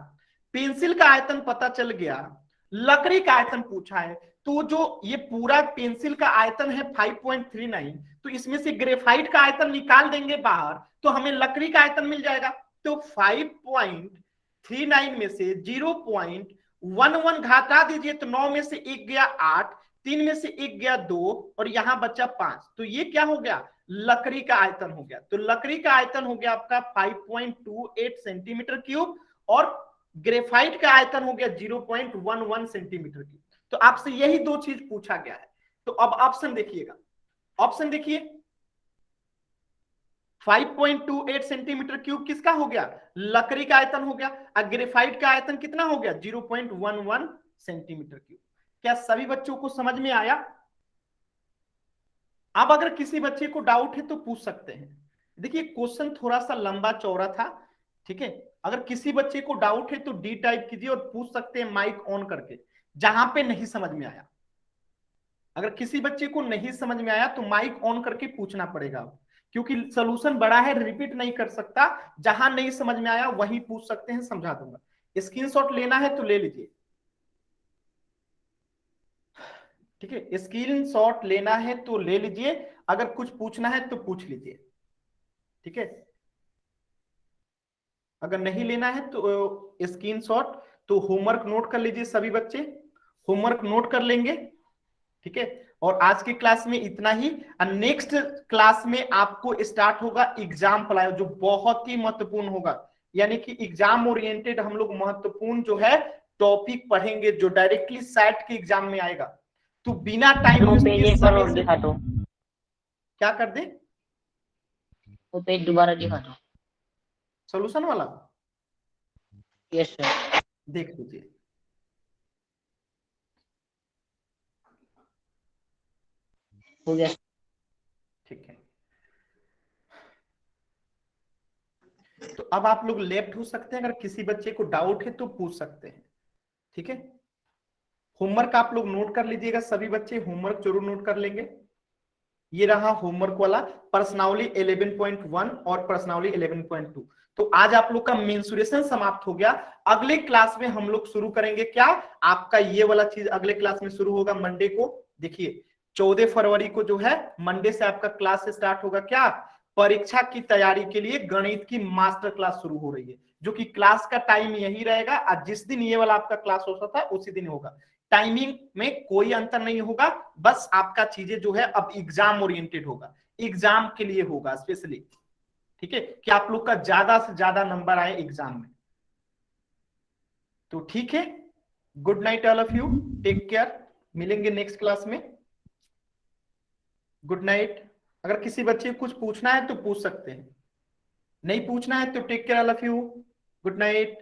पेंसिल का आयतन पता चल गया, लकड़ी का आयतन पूछा है। तो जो ये पूरा पेंसिल का आयतन है 5.39, तो इसमें से ग्रेफाइट का आयतन निकाल देंगे बाहर तो हमें लकड़ी का आयतन मिल जाएगा। तो 5.39 में से 0.11 घटा दीजिए तो 9 में से 1 गया 8, 3 में से 1 गया 2 और यहां बचा 5। तो ये क्या हो गया लकड़ी का आयतन हो गया। तो लकड़ी का आयतन हो गया आपका 5.28 सेंटीमीटर क्यूब और ग्रेफाइट का आयतन हो गया 0.11 सेंटीमीटर क्यूब। तो आपसे यही दो चीज पूछा गया है। तो अब ऑप्शन देखिएगा, ऑप्शन देखिए 5.28 सेंटीमीटर क्यूब किसका हो गया लकड़ी का आयतन हो गया और ग्रेफाइट का आयतन कितना हो गया 0.11 सेंटीमीटर क्यूब। क्या सभी बच्चों को समझ में आया? अब अगर किसी बच्चे को डाउट है तो पूछ सकते हैं। देखिए क्वेश्चन थोड़ा सा लंबा चौड़ा था, ठीक है। अगर किसी बच्चे को डाउट है तो डी टाइप कीजिए और पूछ सकते हैं माइक ऑन करके जहां पे नहीं समझ में आया। अगर किसी बच्चे को नहीं समझ में आया तो माइक ऑन करके पूछना पड़ेगा, क्योंकि सोल्यूशन बड़ा है, रिपीट नहीं कर सकता। जहां नहीं समझ में आया वहीं पूछ सकते हैं, समझा दूंगा। स्क्रीनशॉट लेना है तो ले लीजिए, ठीक है। स्क्रीनशॉट लेना है तो ले लीजिए, अगर कुछ पूछना है तो पूछ लीजिए, ठीक है। अगर नहीं लेना है तो स्क्रीनशॉट तो होमवर्क नोट कर लीजिए, सभी बच्चे होमवर्क नोट कर लेंगे, ठीक है। और आज की क्लास में इतना ही। नेक्स्ट क्लास में आपको स्टार्ट होगा एग्जाम प्लान, जो बहुत ही महत्वपूर्ण होगा। यानी कि एग्जाम ओरिएंटेड हम लोग महत्वपूर्ण जो है टॉपिक पढ़ेंगे, जो डायरेक्टली सेट के एग्जाम में आएगा। तो बिना टाइम वो वेस्ट पेज किए एक बार समय और से दिखा दो, क्या कर दे, वो पेज दोबारा दिखा दो। सोल्यूशन वाला यस सर। देख लीजिए। हो गया। ठीक है, तो अब आप लोग लेफ्ट हो सकते हैं, अगर किसी बच्चे को डाउट है तो पूछ सकते हैं, ठीक है। होमवर्क आप लोग नोट कर लीजिएगा, सभी बच्चे होमवर्क जरूर नोट कर लेंगे। ये रहा होमवर्क वाला, पर्सनावली 11.1 और पर्सनावली 11.2। तो आज आप लोग का मेंसुरेशन समाप्त हो गया। अगले क्लास में हम लोग शुरू करेंगे क्या, आपका ये वाला चीज अगले क्लास में शुरू होगा मंडे को। देखिए 14 फरवरी को जो है मंडे से आपका क्लास स्टार्ट होगा क्या, परीक्षा की तैयारी के लिए गणित की मास्टर क्लास शुरू हो रही है, जो कि क्लास का टाइम यही रहेगा। आज जिस दिन ये वाला आपका क्लास होता था उसी दिन होगा, टाइमिंग में कोई अंतर नहीं होगा। बस आपका चीजें जो है अब एग्जाम ओरिएंटेड होगा, एग्जाम के लिए होगा स्पेशली, ठीक है, कि आप लोग का ज्यादा से ज्यादा नंबर आए एग्जाम में। तो ठीक है, good night all of you, take care, मिलेंगे नेक्स्ट क्लास में। Good night. अगर किसी बच्चे को कुछ पूछना है तो पूछ सकते हैं, नहीं पूछना है तो take care all of you, good night.